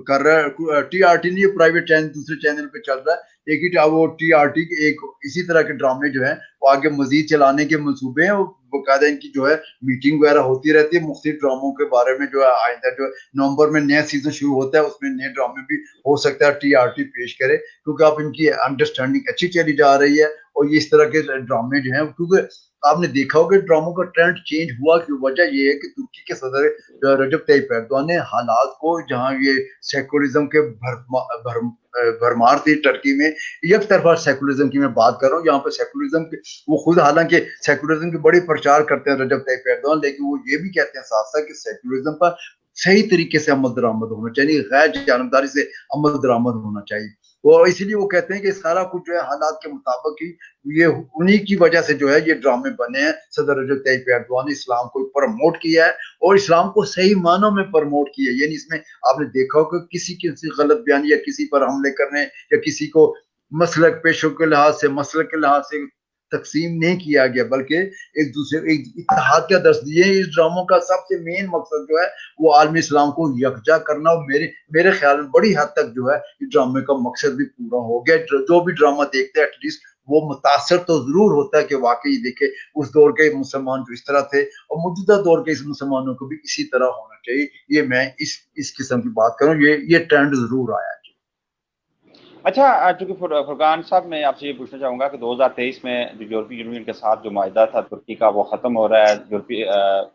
Speaker 2: कर रहा है। टीआरटी नहीं, प्राइवेट चैनल दूसरे चैनल पे चल रहा है, ایک ہی وہ ٹی آر ٹی کے ایک اسی طرح کے ڈرامے جو ہیں وہ آگے مزید چلانے کے منصوبے ہیں. باقاعدہ ان کی جو ہے میٹنگ وغیرہ ہوتی رہتی ہے مختلف ڈراموں کے بارے میں. جو ہے آئندہ جو نومبر میں نیا سیزن شروع ہوتا ہے اس میں نئے ڈرامے بھی ہو سکتا ہے ٹی آر ٹی پیش کرے, کیونکہ اب ان کی انڈرسٹینڈنگ اچھی چلی جا رہی ہے. اور یہ اس طرح کے ڈرامے جو ہیں, کیونکہ آپ نے دیکھا ہوگا ڈراموں کا ٹرینڈ چینج ہوا کی وجہ یہ ہے کہ ترکی کے صدر رجب طیب ایردوان نے حالات کو, جہاں یہ سیکولرزم کے بھرمار تھی ٹرکی میں, یک طرفہ سیکولرزم کی میں بات کر رہا ہوں, یہاں پہ سیکولرزم وہ خود حالانکہ سیکولرزم کی بڑی پرچار کرتے ہیں رجب طیب ایردوان, لیکن وہ یہ بھی کہتے ہیں ساتھ ساتھ کہ سیکولرزم پر صحیح طریقے سے عمل درآمد ہونا چاہیے, غیر جانبداری سے عمل درآمد ہونا چاہیے. اور اسی لیے وہ کہتے ہیں کہ سارا کچھ جو ہے حالات کے مطابق ہی, یہ انہی کی وجہ سے جو ہے یہ ڈرامے بنے ہیں. صدر رجب طیب ایردوان نے اسلام کو پروموٹ کیا ہے اور اسلام کو صحیح معنوں میں پروموٹ کیا ہے. یعنی اس میں آپ نے دیکھا ہو کہ کسی غلط بیانی یا کسی پر حملے کرنے یا کسی کو مسلک پیشوں کے لحاظ سے مسلک کے لحاظ سے تقسیم نہیں کیا گیا, بلکہ ایک دوسرے ایک اتحاد کا درس دیے. اس ڈراموں کا سب سے مین مقصد جو ہے وہ عالم اسلام کو یکجا کرنا, اور میرے خیال میں بڑی حد تک جو ہے اس ڈرامے کا مقصد بھی پورا ہو گیا. جو بھی ڈرامہ دیکھتے ہیں ایٹ لیسٹ وہ متاثر تو ضرور ہوتا ہے کہ واقعی دیکھے اس دور کے مسلمان جو اس طرح تھے اور موجودہ دور کے اس مسلمانوں کو بھی اسی طرح ہونا چاہیے. یہ میں اس قسم کی بات کروں, یہ ٹرینڈ ضرور آیا ہے.
Speaker 3: اچھا, چونکہ فرقان صاحب میں آپ سے یہ پوچھنا چاہوں گا کہ 2023 میں جو یورپی یونین کے ساتھ جو معاہدہ تھا ترکی کا وہ ختم ہو رہا ہے.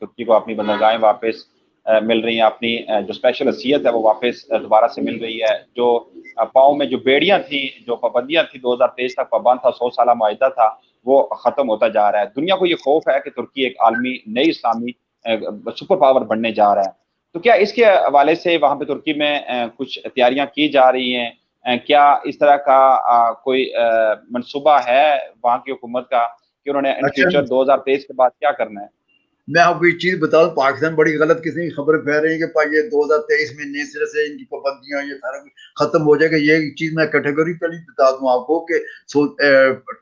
Speaker 3: ترکی کو اپنی بندرگاہیں واپس مل رہی ہیں, اپنی جو اسپیشل حیثیت ہے وہ واپس دوبارہ سے مل رہی ہے. جو پاؤں میں جو بیڑیاں تھیں, جو پابندیاں تھیں 2023 تک پابند تھا, 100 سالہ معاہدہ تھا, وہ ختم ہوتا جا رہا ہے. دنیا کو یہ خوف ہے کہ ترکی ایک عالمی نئی اسلامی سپر پاور بننے جا رہا ہے. تو کیا اس کے حوالے سے وہاں پہ ترکی میں کچھ تیاریاں کی جا رہی ہیں؟ کیا اس طرح کا کوئی منصوبہ ہے وہاں کی حکومت کا کہ انہوں نے ان فیوچر 2023 کے بعد کیا کرنا ہے؟
Speaker 2: میں آپ کو ایک چیز بتا دوں, پاکستان بڑی غلط قسم کی خبر پھیل رہی ہے کہ یہ 2023 میں نئے سرے سے ان کی پابندیاں یہ سارا ختم ہو جائے گا. یہ چیز میں کیٹیگوریکلی بتا دوں آپ کو کہ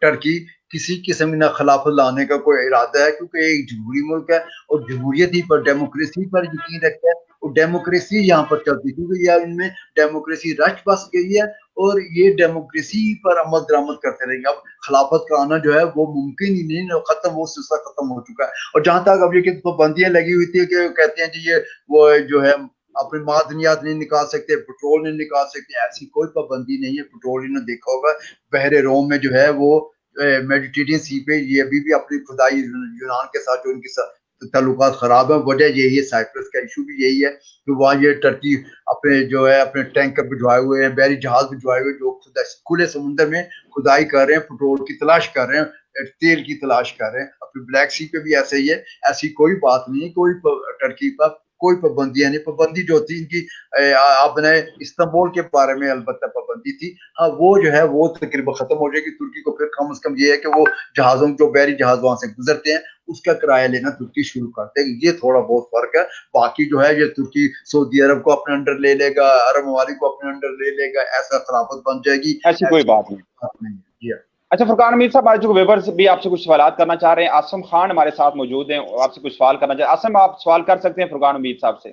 Speaker 2: ٹرکی کسی قسم نہ خلافت لانے کا کوئی ارادہ ہے, کیونکہ ایک جمہوری ملک ہے اور جمہوریت ہی پر ڈیموکریسی پر یقین رکھتا ہے, اور ڈیموکریسی یہاں پر چلتی ہے کیونکہ یہ ان میں ڈیموکریسی رچ بس گئی ہے اور یہ ڈیموکریسی پر عمل درآمد کرتے رہیں گے. اب خلافت کا آنا جو ہے وہ ممکن ہی نہیں, ختم, وہ سلسلہ ختم ہو چکا ہے. اور جہاں تک اب یہ پابندیاں لگی ہوئی تھی کہ کہتے ہیں جی یہ وہ جو ہے اپنے معدنیات نہیں نکال سکتے, پٹرول نہیں نکال سکتے, ایسی کوئی پابندی نہیں ہے. پٹرول انہوں نے دیکھا ہوگا بحر روم میں جو ہے وہ میڈیٹرینین سی پہ یہ ابھی اپنی خدائی یونان کے ساتھ جو ان کی تعلقات خراب ہیں, وجہ یہی ہے. سائپرس کا ایشو بھی یہی ہے کہ وہاں یہ ٹرکی اپنے جو ہے اپنے ٹینکر بھجوائے ہوئے ہیں, بحری جہاز بھجوائے ہوئے جو کھلے سمندر میں کھدائی کر رہے ہیں, پٹرول کی تلاش کر رہے ہیں, تیل کی تلاش کر رہے ہیں. اپنے بلیک سی پہ بھی ایسے ہی ہے. ایسی کوئی بات نہیں, کوئی ٹرکی پر کوئی پابندیاں نہیں. پابندی جو تھی ان کی آپ نے استنبول کے بارے میں البتہ پابندی تھی, ہاں وہ جو ہے وہ تقریباً ختم ہو جائے گی. ترکی کو پھر کم از کم یہ ہے کہ وہ جہازوں جو بحری جہاز وہاں سے گزرتے ہیں اس کا کرایہ لینا ترکی شروع کرتے ہیں. یہ تھوڑا بہت فرق ہے. باقی جو ہے یہ ترکی سعودی عرب کو اپنے انڈر لے لے گا, عرب ممالک کو اپنے انڈر لے لے گا, ایسا خلافت بن جائے گی,
Speaker 3: ایسی کوئی بات نہیں.
Speaker 2: جی.
Speaker 3: اچھا فرقان امیر صاحب, جو ویورز بھی آپ سے کچھ سوالات کرنا چاہ رہے ہیں. عاصم خان ہمارے ساتھ موجود ہیں, آپ سے کچھ سوال کرنا چاہ رہے ہیں. عاصم, آپ سوال کر سکتے ہیں فرقان امیر صاحب سے.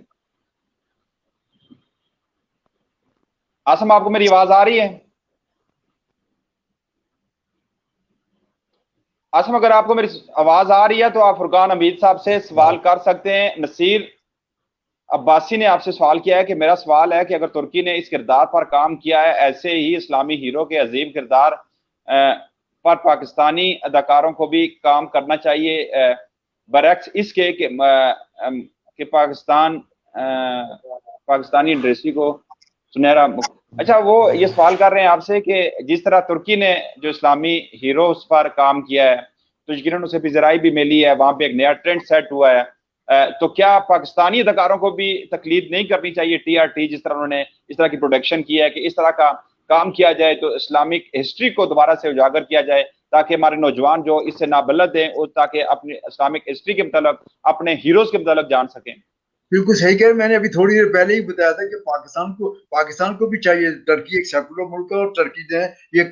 Speaker 3: عاصم, آپ کو میری آواز آ رہی ہے؟ عاصم, اگر آپ کو میری آواز آ رہی ہے تو آپ فرقان امیر صاحب سے سوال کر سکتے ہیں. نصیر عباسی نے آپ سے سوال کیا ہے کہ میرا سوال ہے کہ اگر ترکی نے اس کردار پر کام کیا ہے, ایسے ہی اسلامی ہیرو کے عظیم کردار پر پاکستانی اداکاروں کو بھی کام کرنا چاہیے, برعکس اس کے کہ پاکستانی انڈسٹری کو سنہرا. اچھا, وہ یہ سوال کر رہے ہیں آپ سے کہ جس طرح ترکی نے جو اسلامی ہیروز پر کام کیا ہے تو یقیناً اسے پذیرائی بھی ملی ہے, وہاں پہ ایک نیا ٹرینڈ سیٹ ہوا ہے, تو کیا پاکستانی اداکاروں کو بھی تقلید نہیں کرنی چاہیے ٹی آر ٹی جس طرح انہوں نے اس طرح کی پروڈکشن کی ہے, کہ اس طرح کا کام کیا جائے تو اسلامک ہسٹری کو دوبارہ سے اجاگر کیا جائے تاکہ ہمارے نوجوان جو اس سے نابلد ہیں اور تاکہ اپنی اسلامک ہسٹری کے متعلق اپنے ہیروز کے متعلق جان سکیں.
Speaker 2: بالکل صحیح کہہ رہے, میں نے ابھی تھوڑی دیر پہلے ہی بتایا تھا کہ پاکستان کو بھی چاہیے. ٹرکی ایک سیکولر ملک ہے اور ٹرکی نے یہ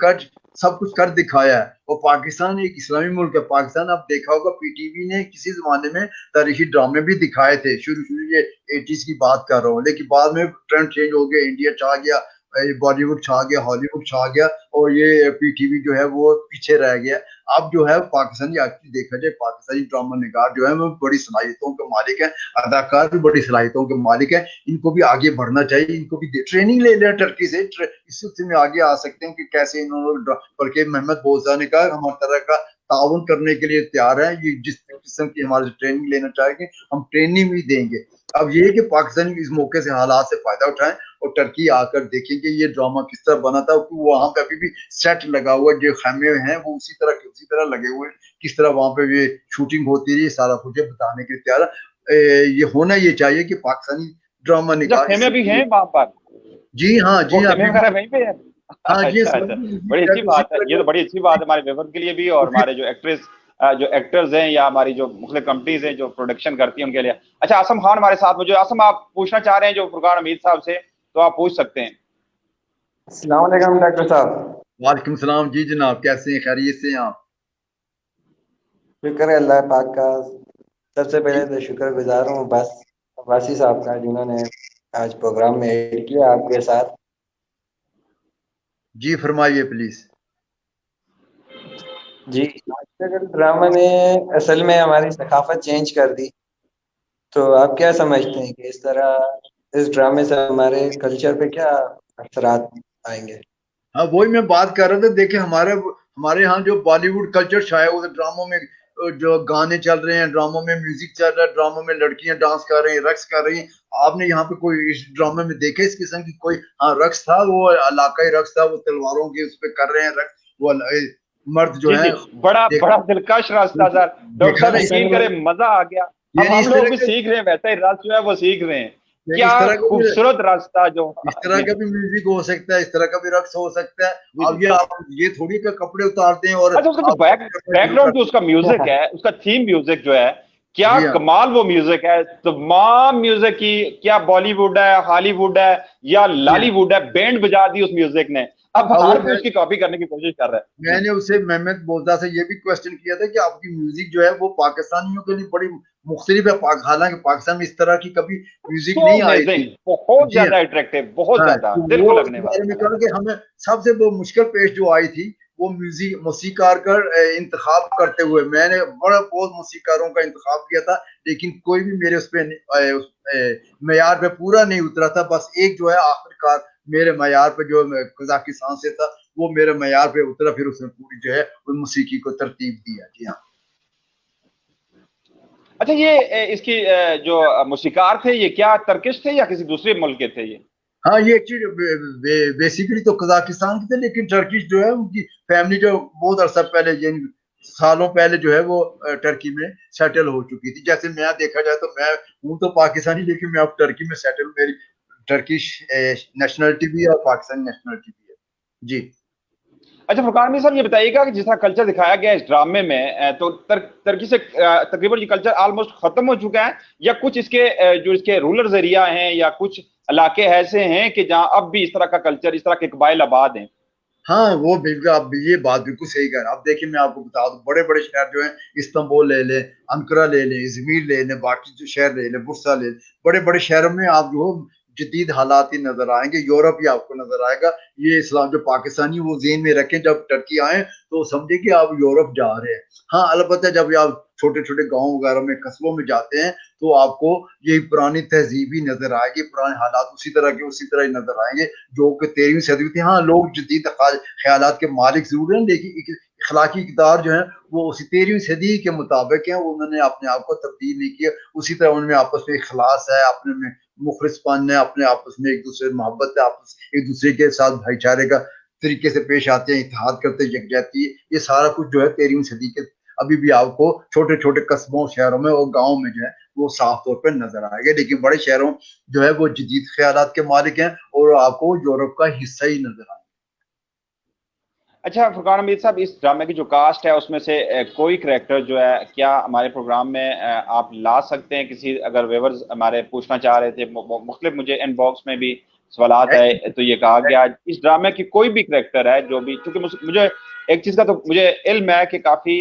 Speaker 2: سب کچھ کر دکھایا ہے, اور پاکستان ایک اسلامی ملک ہے. پاکستان آپ دیکھا ہوگا پی ٹی وی نے کسی زمانے میں تاریخی ڈرامے بھی دکھائے تھے, شروع یہ 80s کی بات کر رہا ہوں, لیکن بعد میں ٹرینڈ چینج ہو گیا, انڈیا چاہ گیا, बॉलीवुड छा गया, हॉलीवुड छा गया और ये पीटीवी जो है वो पीछे रह गया। अब जो है पाकिस्तानी एक्चुअली देखा जाए, पाकिस्तानी ड्रामा निगार जो है वो बड़ी सलाहियतों के मालिक हैं, अदाकार भी बड़ी सलाहियतों के मालिक हैं। इनको भी आगे बढ़ना चाहिए, इनको भी ट्रेनिंग ले लें टर्की से, इस सिलसिले में आगे आ सकते हैं कि कैसे इन्होंने, बल्कि मोहम्मद बोजा ने कहा हमारी तरह का ताउन करने के लिए तैयार है, ये जिस किस्म की हमारे ट्रेनिंग लेना चाहेंगे हम ट्रेनिंग भी देंगे। अब ये है कि पाकिस्तानी इस मौके से हालात से फायदा उठाएं और टर्की आकर देखेंगे ये ड्रामा किस तरह बना था। वहां पे अभी भी सेट लगा हुआ, जो खैमे हैं वो उसी तरह लगे हुए, किस तरह वहां पे ये शूटिंग होती रही, सारा कुछ बताने के लिए तैयार है। ये होना ये चाहिए कि पाकिस्तानी ड्रामा निगार
Speaker 3: खेमे भी हैं वहां पर?
Speaker 2: जी हाँ, जी हाँ,
Speaker 3: खेमे वगैरह वहीं पे है?
Speaker 2: हाँ जी,
Speaker 3: अच्छा, बड़ी अच्छी बात है, ये तो बड़ी अच्छी बात है हमारे व्यूअर के लिए भी और हमारे जो एक्टर्स हैं या हमारी जो मुख्तलिफ कंपनीज हैं जो प्रोडक्शन करती हैं उनके लिए। अच्छा, आसम खान हमारे साथ मौजूद। आसम, आप पूछना चाह रहे हैं जो फुरकान हमीद साहब से, तो आप पूछ सकते हैं।
Speaker 4: अस्सलाम वालेकुम डॉक्टर साहब।
Speaker 2: वालेकुम सलाम। जी जनाब, कैसे हैं, खैरियत से हैं आप?
Speaker 4: शुक्र है अल्लाह पाक का। सबसे पहले तो शुक्रगुजार हूँ बस वासी साहब का, जिन्होंने आज प्रोग्राम में ऐड किया आपके साथ।
Speaker 2: जी फरमाइए प्लीज।
Speaker 4: जी, आजकल ड्रामा ने असल में हमारी सकाफत चेंज कर दी, तो आप क्या समझते हैं कि इस ड्रामे से हमारे कल्चर पे क्या असरात आएंगे?
Speaker 2: हाँ, वही मैं बात कर रहा था। देखिए हमारे यहाँ जो बॉलीवुड कल्चर छाया हुआ, ड्रामों में जो गाने चल रहे हैं, ड्रामों में म्यूजिक चल रहा है, ड्रामों में लड़कियां डांस कर रही हैं, रक्स कर रही हैं। आपने यहाँ पे कोई इस ड्रामे में देखे इस किस्म की कोई? हाँ, रक्स था, वो इलाकाई रक्स था, वो तलवारों के उस पे कर रहे हैं रक्स, वो मर्द जो है।
Speaker 3: बड़ा दिलकश रास्ता सर। डॉक्टर साहब यकीन करें, मजा आ गया। अब हम लोग भी सीख रहे हैं, वैसा ही रास्ता जो है वो सीख रहे हैं। क्या खूबसूरत रास्ता, जो
Speaker 2: इस तरह का भी म्यूजिक हो सकता है, इस तरह का भी रक्स हो सकता है। अब ये थोड़ी का कपड़े उतारते हैं और
Speaker 3: अच्छा, उसका जो बैकग्राउंड जो उसका म्यूजिक है, उसका थीम म्यूजिक जो है, क्या कमाल वो म्यूजिक है। तमाम म्यूजिक की, क्या बॉलीवुड है, हॉलीवुड है या लॉलीवुड है, बैंड बजा दी उस म्यूजिक ने। अब हर कोई उसकी कॉपी करने की कोशिश कर रहा है।
Speaker 2: मैंने उसे मोहम्मद बोजा से ये भी क्वेश्चन किया था कि आपकी म्यूजिक जो है वो पाकिस्तानियों के लिए बड़ी मुख्तलिफ है, हालांकि पाकिस्तान में इस तरह की कभी म्यूजिक नहीं आई थी।
Speaker 3: बहुत ज्यादा अट्रैक्टिव, बहुत ज्यादा दिल को लगने
Speaker 2: वाला। कि हमें सबसे वो मुश्किल पेश जो आई थी वो मौसीकार का इंतखाब करते हुए, मैंने बहुत मौसीकारों का इंतखाब किया था, लेकिन कोई भी मेरे उस पे मेयार पे पूरा नहीं उतरा था। बस एक जो है आखिरकार मेरे मयार पे, जो कजाकिस्तान से था, वो मेरे मयार पे उतरा, फिर उसने पूरी जो है उस मौसीकी को तरतीब दिया। जी हाँ।
Speaker 3: अच्छा, ये इसकी जो मौसीकार थे, ये क्या टर्किश थे या किसी दूसरे मुल्क के थे ये?
Speaker 2: हाँ, ये एक्चुअली बेसिकली तो कजाकिस्तान के थे, लेकिन टर्किश जो है उनकी फैमिली जो बहुत अरसा पहले, सालों पहले जो है वो टर्की में सेटल हो चुकी थी। जैसे मैं देखा जाए तो मैं हूँ तो पाकिस्तानी, लेकिन मैं अब टर्की में सेटल, मेरी टर्किश नेशनलिटी भी है और पाकिस्तानी नेशनलिटी भी है। जी।
Speaker 3: अच्छा फुरकान साहब, ये बताइएगा कि जिस तरह कल्चर दिखाया गया इस ड्रामे में, तो टर्की से तकरीबन ये कल्चर ऑलमोस्ट खत्म हो चुका है, या कुछ इसके जो इसके रूलर्स एरिया हैं या कुछ इलाके ऐसे हैं कि जहां अब भी इस तरह का कल्चर, इस तरह के कबाइल आबाद हैं?
Speaker 2: हाँ, वो बिल्कुल, आप ये बात बिल्कुल सही कह रहे हैं। अब देखिए मैं आपको बता दूं, बड़े बड़े शहर जो हैं, इस्तांबुल ले लें, अंकारा ले लें, इजमीर ले लें, बाकी जो शहर ले लें, बुर्सा ले लें, बड़े बड़े शहरों में आप जो जदीद हालात ही नजर आएंगे। यूरोप ही आपको नजर आएगा। ये इस्लाम जो पाकिस्तानी वो ज़हन में रखें, जब टर्की आए तो समझे कि आप यूरोप जा रहे हैं। हाँ, अलबत्ता जब आप छोटे छोटे गांव वगैरह में, कस्बों में जाते हैं तो आपको ये पुरानी तहजीब ही नजर आएगी, पुराने हालात उसी तरह ही नजर आएंगे जो कि 13वीं सदी थी। हाँ, लोग जदीद ख्यालात के मालिक जरूर हैं, लेकिन इखलाकी इक़दार जो है वो उसी 13वीं सदी के मुताबिक है। उन्होंने अपने आप को तब्दील नहीं किया। उसी तरह उनमें आपस में इखलास है, अपने में मुखलिसपन है, अपने आपस में एक दूसरे मोहब्बत है, एक दूसरे के साथ भाईचारे का तरीके से पेश आते हैं, इत्तेहाद करते हैं, यकजहती है। ये सारा कुछ जो है 13वीं सदी के अभी भी आपको छोटे छोटे कस्बों, शहरों में और गाँव में जो है वो साफ तौर पर नजर आएगा। लेकिन बड़े शहरों जो है वो जदीद ख्यालात के मालिक हैं और आपको यूरोप का हिस्सा ही नजर आएगा।
Speaker 3: अच्छा फुरकान हमीद साहब, इस ड्रामे की जो कास्ट है उसमें से कोई करैक्टर जो है क्या हमारे प्रोग्राम में आप ला सकते हैं? किसी, अगर व्यूअर्स हमारे पूछना चाह रहे थे, मुख्तलिफ मुझे इनबॉक्स में भी सवालात है, तो ये कहा गया इस ड्रामे की कोई भी करैक्टर है जो भी, क्योंकि मुझे एक चीज का तो मुझे इल्म है कि काफी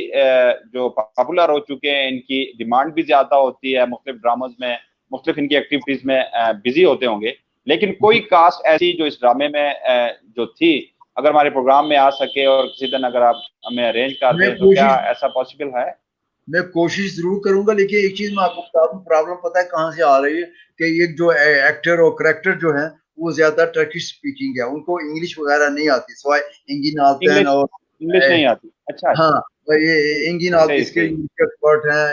Speaker 3: जो पॉपुलर हो चुके हैं, इनकी डिमांड भी ज्यादा होती है, मुख्तलिफ ड्रामाज में, मुख्तलिफ इनकी एक्टिविटीज में बिजी होते होंगे, لیکن کوئی کاسٹ ایسی جو اس ڈرامے میں جو تھی اگر ہمارے پروگرام میں آ سکے اور کسی دن اگر آپ ہمیں ارینج کر دیں تو کیا ایسا پاسبل ہے؟
Speaker 2: میں کوشش ضرور کروں گا، لیکن ایک چیز میں آپ کو بتا دوں، پرابلم پتہ ہے کہاں سے آ رہی ہے کہ یہ جو ایکٹر اور کریکٹر جو ہیں وہ زیادہ ٹرکش سپیکنگ ہے، ان کو انگلش وغیرہ نہیں آتی، سوائے انگین آلتن اور
Speaker 3: انگلش نہیں آتی. اچھا
Speaker 2: ہاں یہ انگین آلتن اس کے ایکسپرٹ ہیں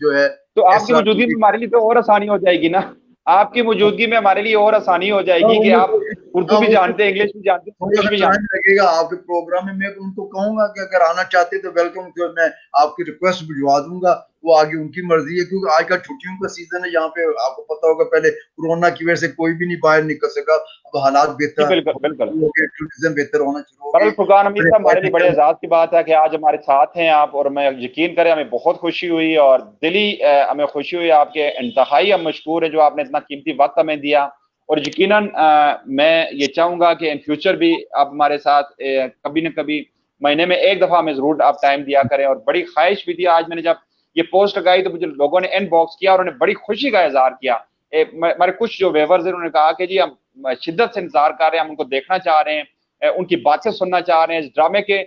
Speaker 2: جو ہے.
Speaker 3: تو آپ کی موجودگی میں ہمارے لیے تو اور آسانی ہو جائے گی نا، آپ کی موجودگی میں ہمارے لیے اور آسانی ہو جائے گی کہ آپ اردو بھی جانتے ہیں، انگلش بھی جانتے ہیں، انگلش بھی جانتے ہیں.
Speaker 2: لگے گا آپ کے پروگرام میں ان کو کہوں گا کہ اگر آنا چاہتے تو ویلکم، جو میں آپ کی ریکویسٹ بھجوا دوں گا، وہ آگے ان کی مرضی ہے، کیونکہ آج کل چھٹیوں کا سیزن ہے یہاں پہ، آپ کو پتا ہوگا پہلے کورونا کی وجہ سے کوئی بھی نہیں باہر نکل سکا، اب حالات بہتر ٹورزم بہتر ہونا شروع ہو گئے.
Speaker 3: فرقان حمید صاحب ہمارے لیے بڑے اعزاز کی بات ہے کہ آج ہمارے ساتھ ہیں آپ، اور میں یقین کریں ہمیں بہت خوشی ہوئی اور دلی ہمیں خوشی ہوئی، آپ کے انتہائی ہم مشکور ہیں جو آپ نے اتنا قیمتی وقت ہمیں دیا، اور یقیناً میں یہ چاہوں گا کہ ان فیوچر بھی آپ ہمارے ساتھ کبھی نہ کبھی مہینے میں ایک دفعہ ہمیں ضرور آپ ٹائم دیا کریں. اور بڑی خواہش بھی تھی، آج میں نے جب یہ پوسٹ لگائی تو مجھے لوگوں نے ان باکس کیا اور انہوں نے بڑی خوشی کا اظہار کیا. ہمارے کچھ جو ویورز ہیں انہوں نے کہا کہ جی ہم شدت سے انتظار کر رہے ہیں، ہم ان کو دیکھنا چاہ رہے ہیں، ان کی باتیں سننا چاہ رہے ہیں، اس ڈرامے کے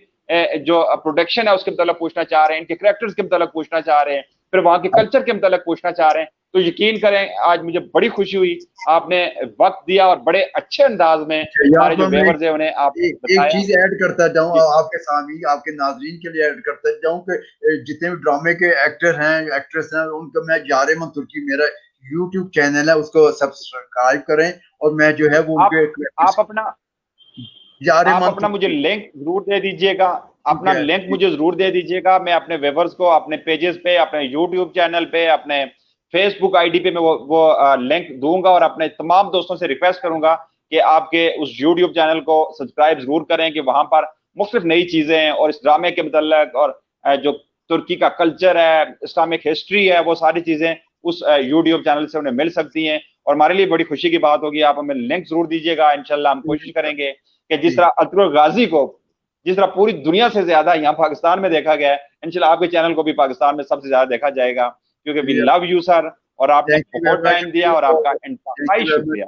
Speaker 3: جو پروڈکشن ہے اس کے متعلق پوچھنا چاہ رہے ہیں، ان کے کریکٹرز کے متعلق پوچھنا چاہ رہے ہیں، پھر وہاں کے کلچر کے متعلق پوچھنا چاہ رہے ہیں. تو یقین کریں آج مجھے بڑی خوشی ہوئی، آپ نے وقت دیا اور بڑے اچھے انداز میں ہمارے جو ویورز ہیں انہیں آپ
Speaker 2: ایک چیز ایڈ کرتا جاؤں آپ کے سامنے، آپ کے ناظرین کے لیے ایڈ کرتا جاؤں کہ جتنے بھی ڈرامے کے ایکٹر ہیں ایکٹریس ہیں ان کا میں یارمن ترکی میرا یوٹیوب چینل ہے اس کو سبسکرائب کریں، اور میں جو ہے وہ
Speaker 3: آپ اپنا مجھے لنک ضرور دے دیجئے گا، اپنا لنک مجھے ضرور دے دیجئے گا، میں اپنے ویورز کو اپنے پیجز پہ، اپنے یوٹیوب چینل پہ، اپنے فیس بک آئی ڈی پہ میں وہ لنک دوں گا، اور اپنے تمام دوستوں سے ریکویسٹ کروں گا کہ آپ کے اس یوٹیوب چینل کو سبسکرائب ضرور کریں کہ وہاں پر مختلف نئی چیزیں ہیں اور اس ڈرامے کے متعلق اور جو ترکی کا کلچر ہے، اسلامک ہسٹری ہے، وہ ساری چیزیں اس یوٹیوب چینل سے انہیں مل سکتی ہیں. اور ہمارے لیے بڑی خوشی کی بات ہوگی، آپ ہمیں لنک ضرور دیجیے گا. انشاءاللہ ہم کوشش کریں گے کہ جس طرح اطہر غازی کو جس طرح پوری دنیا سے زیادہ یہاں پاکستان میں دیکھا گیا ہے، انشاءاللہ آپ کے چینل کو بھی پاکستان میں سب سے زیادہ دیکھا جائے گا، کیونکہ وی لو یو سر، اور آپ نے بہت ٹائم دیا اور آپ کا انتہائی شکریہ.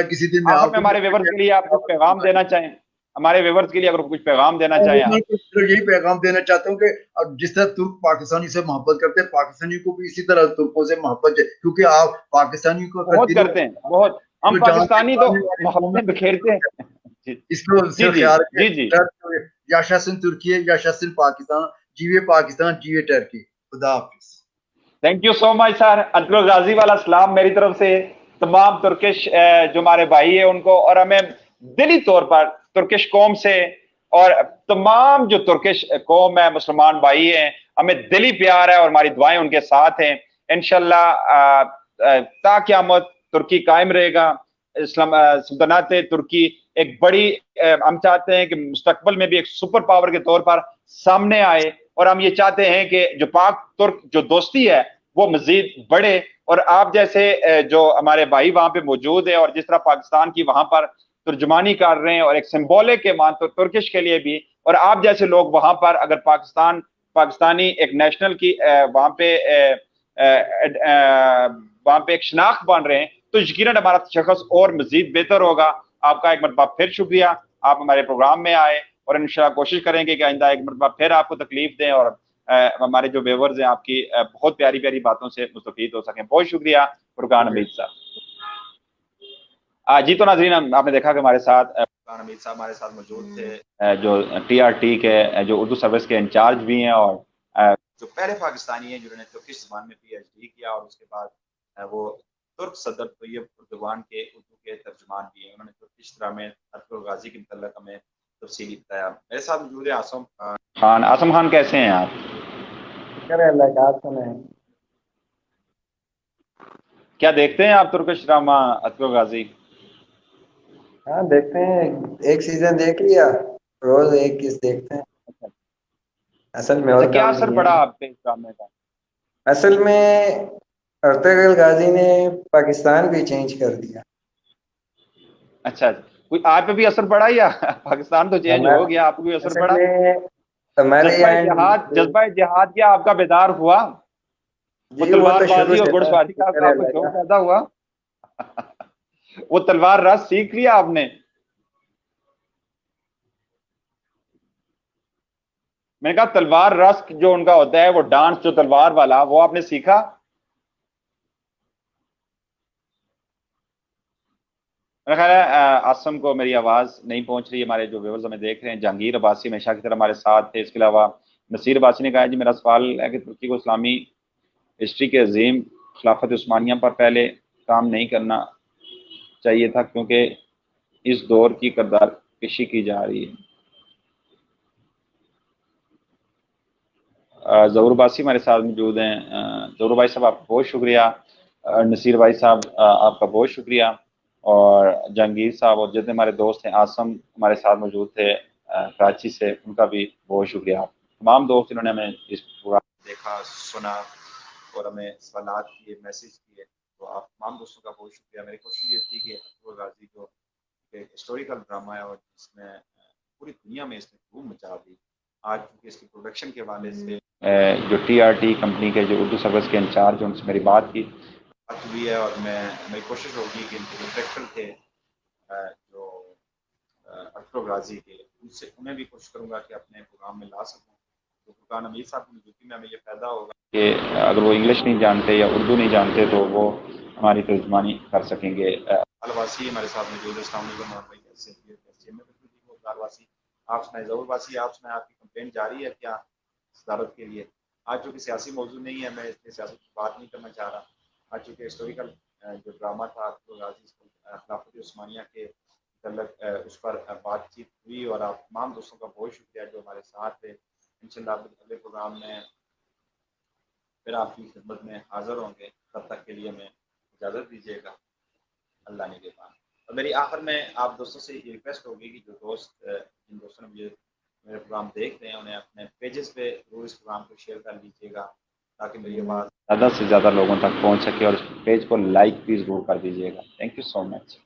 Speaker 2: کسی دن
Speaker 3: آپ اپنے ہمارے ویورز کے لیے آپ کچھ پیغام دینا چاہیں، ہمارے ویورز کے لیے اگر کچھ پیغام دینا چاہیں آپ.
Speaker 2: یہی پیغام دینا چاہتا ہوں کہ جس طرح ترک پاکستانی سے محبت کرتے ہیں، پاکستانی کو بھی اسی طرح ترکوں سے محبت ہے، کیونکہ آپ پاکستانی کو
Speaker 3: بہت کرتے ہیں، بہت ہم پاکستانی تو محبتیں بکھیرتے ہیں.
Speaker 2: اس کو خیال رکھیں، یاشاسن ترکیہ، یاشاسن پاکستان، جیوے پاکستان، جیوے ٹرکی. خدا حافظ.
Speaker 3: تھینک یو سو مچ سر. اطہر غازی والا سلام میری طرف سے تمام ترکش جو ہمارے بھائی ہیں ان کو، اور ہمیں دلی طور پر ترکش قوم سے اور تمام جو ترکش قوم ہے، مسلمان بھائی ہیں، ہمیں دلی پیار ہے اور ہماری دعائیں ان کے ساتھ ہیں. انشاءاللہ تا قیامت ترکی قائم رہے گا. سلطنت ترکی ایک بڑی، ہم چاہتے ہیں کہ مستقبل میں بھی ایک سپر پاور کے طور پر سامنے آئے، اور ہم یہ چاہتے ہیں کہ جو پاک ترک جو دوستی ہے وہ مزید بڑھے، اور آپ جیسے جو ہمارے بھائی وہاں پہ موجود ہیں اور جس طرح پاکستان کی وہاں پر ترجمانی کر رہے ہیں اور ایک سمبولک کے مان تو ترکش کے لیے بھی، اور آپ جیسے لوگ وہاں پر اگر پاکستانی ایک نیشنل کی وہاں پہ ایک شناخت بن رہے ہیں، تو یقیناً ہمارا شخص اور مزید بہتر ہوگا. آپ کا ایک مرتبہ پھر شکریہ، آپ ہمارے پروگرام میں آئے، اور انشاءاللہ کوشش کریں گے کہ آئندہ ایک مرتبہ پھر آپ کو تکلیف دیں اور ہمارے جو ویورز ہیں آپ کی بہت پیاری پیاری باتوں سے مستفید ہو سکیں. بہت شکریہ فرقان حمید صاحب. جی تو ناظرین، آپ نے دیکھا کہ ہمارے ساتھ
Speaker 1: فرقان حمید صاحب ہمارے ساتھ موجود تھے،
Speaker 3: جو ٹی آر ٹی کے جو اردو سروس کے انچارج بھی ہیں، اور
Speaker 1: جو پہلے پاکستانی ہیں جنہوں نے ترکش زبان میں پی ایچ ڈی کیا، اور اس کے بعد وہ ترک صدر طیب اردوغان کے اردو کے ترجمان بھی ہیں. انہوں نے ترکش ڈرامے اطہر غازی کے متعلق ہمیں تفصیلی بتایا. میرے ساتھ موجود ہے آسم
Speaker 3: خان. آسم خان کیسے ہیں آپ؟
Speaker 4: اللہ کا آپ سنیں.
Speaker 3: کیا دیکھتے ہیں آپ ترکش ڈرامہ اطہر غازی؟
Speaker 4: ہاں دیکھتے ہیں، ایک سیزن دیکھ لیا، روز ایک کس دیکھتے ہیں. اصل میں اور
Speaker 3: کیا اثر پڑا آپ پہ اس ڈرامے کا؟
Speaker 4: اصل میں ارطغرل غازی نے پاکستان بھی چینج کر دیا.
Speaker 3: اچھا، کوئی آپ پہ بھی اثر پڑا یا پاکستان تو چینج ہو گیا، آپ کو بھی اثر پڑا؟ جذبہ جہاد کیا آپ کا بیدار ہوا؟ تلوار بازی اور گھڑ سواری کا آپ کو شوق پیدا ہوا؟ وہ تلوار رس سیکھ لیا آپ نے؟ میں نے کہا تلوار رس جو ان کا ہوتا ہے وہ ڈانس جو تلوار والا وہ آپ نے سیکھا؟ میرا خیال ہے آسم کو میری آواز نہیں پہنچ رہی. ہمارے جو ویورز ہمیں دیکھ رہے ہیں, جہانگیر عباسی ہمیشہ کی طرح ہمارے ساتھ تھے. اس کے علاوہ نصیر عباسی نے کہا جی میرا سوال ہے کہ ترکی کو اسلامی ہسٹری کے عظیم خلافت عثمانیہ پر پہلے کام نہیں کرنا چاہیے تھا کیونکہ اس دور کی کردار کشی کی جا رہی ہے. ظہور عباسی ہمارے ساتھ موجود ہیں. ظہور بھائی صاحب آپ کا بہت شکریہ. نصیر بھائی صاحب آپ کا بہت شکریہ. اور جہانگیر صاحب اور جتنے ہمارے دوست ہیں, آسم ہمارے ساتھ موجود تھے کراچی سے, ان کا بھی بہت شکریہ. تمام دوست جنہوں نے ہمیں اس پروگرام
Speaker 1: دیکھا, سنا اور ہمیں سوالات کیے, میسج کیے, تو آپ تمام دوستوں کا بہت شکریہ. میری کوشش یہ تھی کہ اکبر غازی جو ایک ہسٹوریکل ڈرامہ ہے اور جس میں پوری دنیا میں اس نے دھوم مچا دی, آج چونکہ اس کی پروڈکشن کے حوالے سے
Speaker 3: جو ٹی آر ٹی کمپنی کے جو اردو سروس کے انچارج ان سے میری بات کی
Speaker 1: ہوئی ہے, اور میری کوشش ہوگی کہ ان کے جو ڈائریکٹر تھے جو اکبر غازی کے, ان سے انہیں بھی کوشش کروں گا کہ اپنے پروگرام میں لا سکوں. تو فرقان امیر صاحب کی موجودگی میں ہمیں یہ فائدہ ہوگا
Speaker 3: کہ اگر وہ انگلش نہیں جانتے یا اردو نہیں جانتے تو وہ ہماری ترجمانی کر سکیں گے.
Speaker 1: الواسی ہمارے ساتھ موجود ہے. السلام علیکم اور بھائی کیسے ہیں؟ آپ سنائیں ظہور باسی, آپ سنائیں آپ کی کمپلین جاری ہے کیا صدارت کے لیے؟ آج چونکہ سیاسی موضوع نہیں ہے, میں اس لیے سیاست کی بات نہیں کرنا چاہ رہا. آج چونکہ ہسٹوریکل جو ڈرامہ تھا خلافت عثمانیہ کے متعلق اس پر بات چیت ہوئی, اور آپ تمام دوستوں کا بہت شکریہ جو ہمارے ساتھ تھے. انشاءاللہ اگلے پروگرام میں پھر آپ کی خدمت میں حاضر ہوں گے. تب تک کے لیے ہمیں اجازت دیجیے گا. اللہ نے کے پاس. اور میری آخر میں آپ دوستوں سے یہ ریکویسٹ ہوگی کہ جو دوست جن دوستوں نے مجھے میرے پروگرام دیکھ رہے ہیں انہیں اپنے پیجز پہ ضرور اس پروگرام کو شیئر کر لیجیے گا تاکہ میری آواز
Speaker 3: زیادہ سے زیادہ لوگوں تک پہنچ سکے, اور اس پیج کو لائک بھی ضرور کر دیجیے گا. Thank you so much.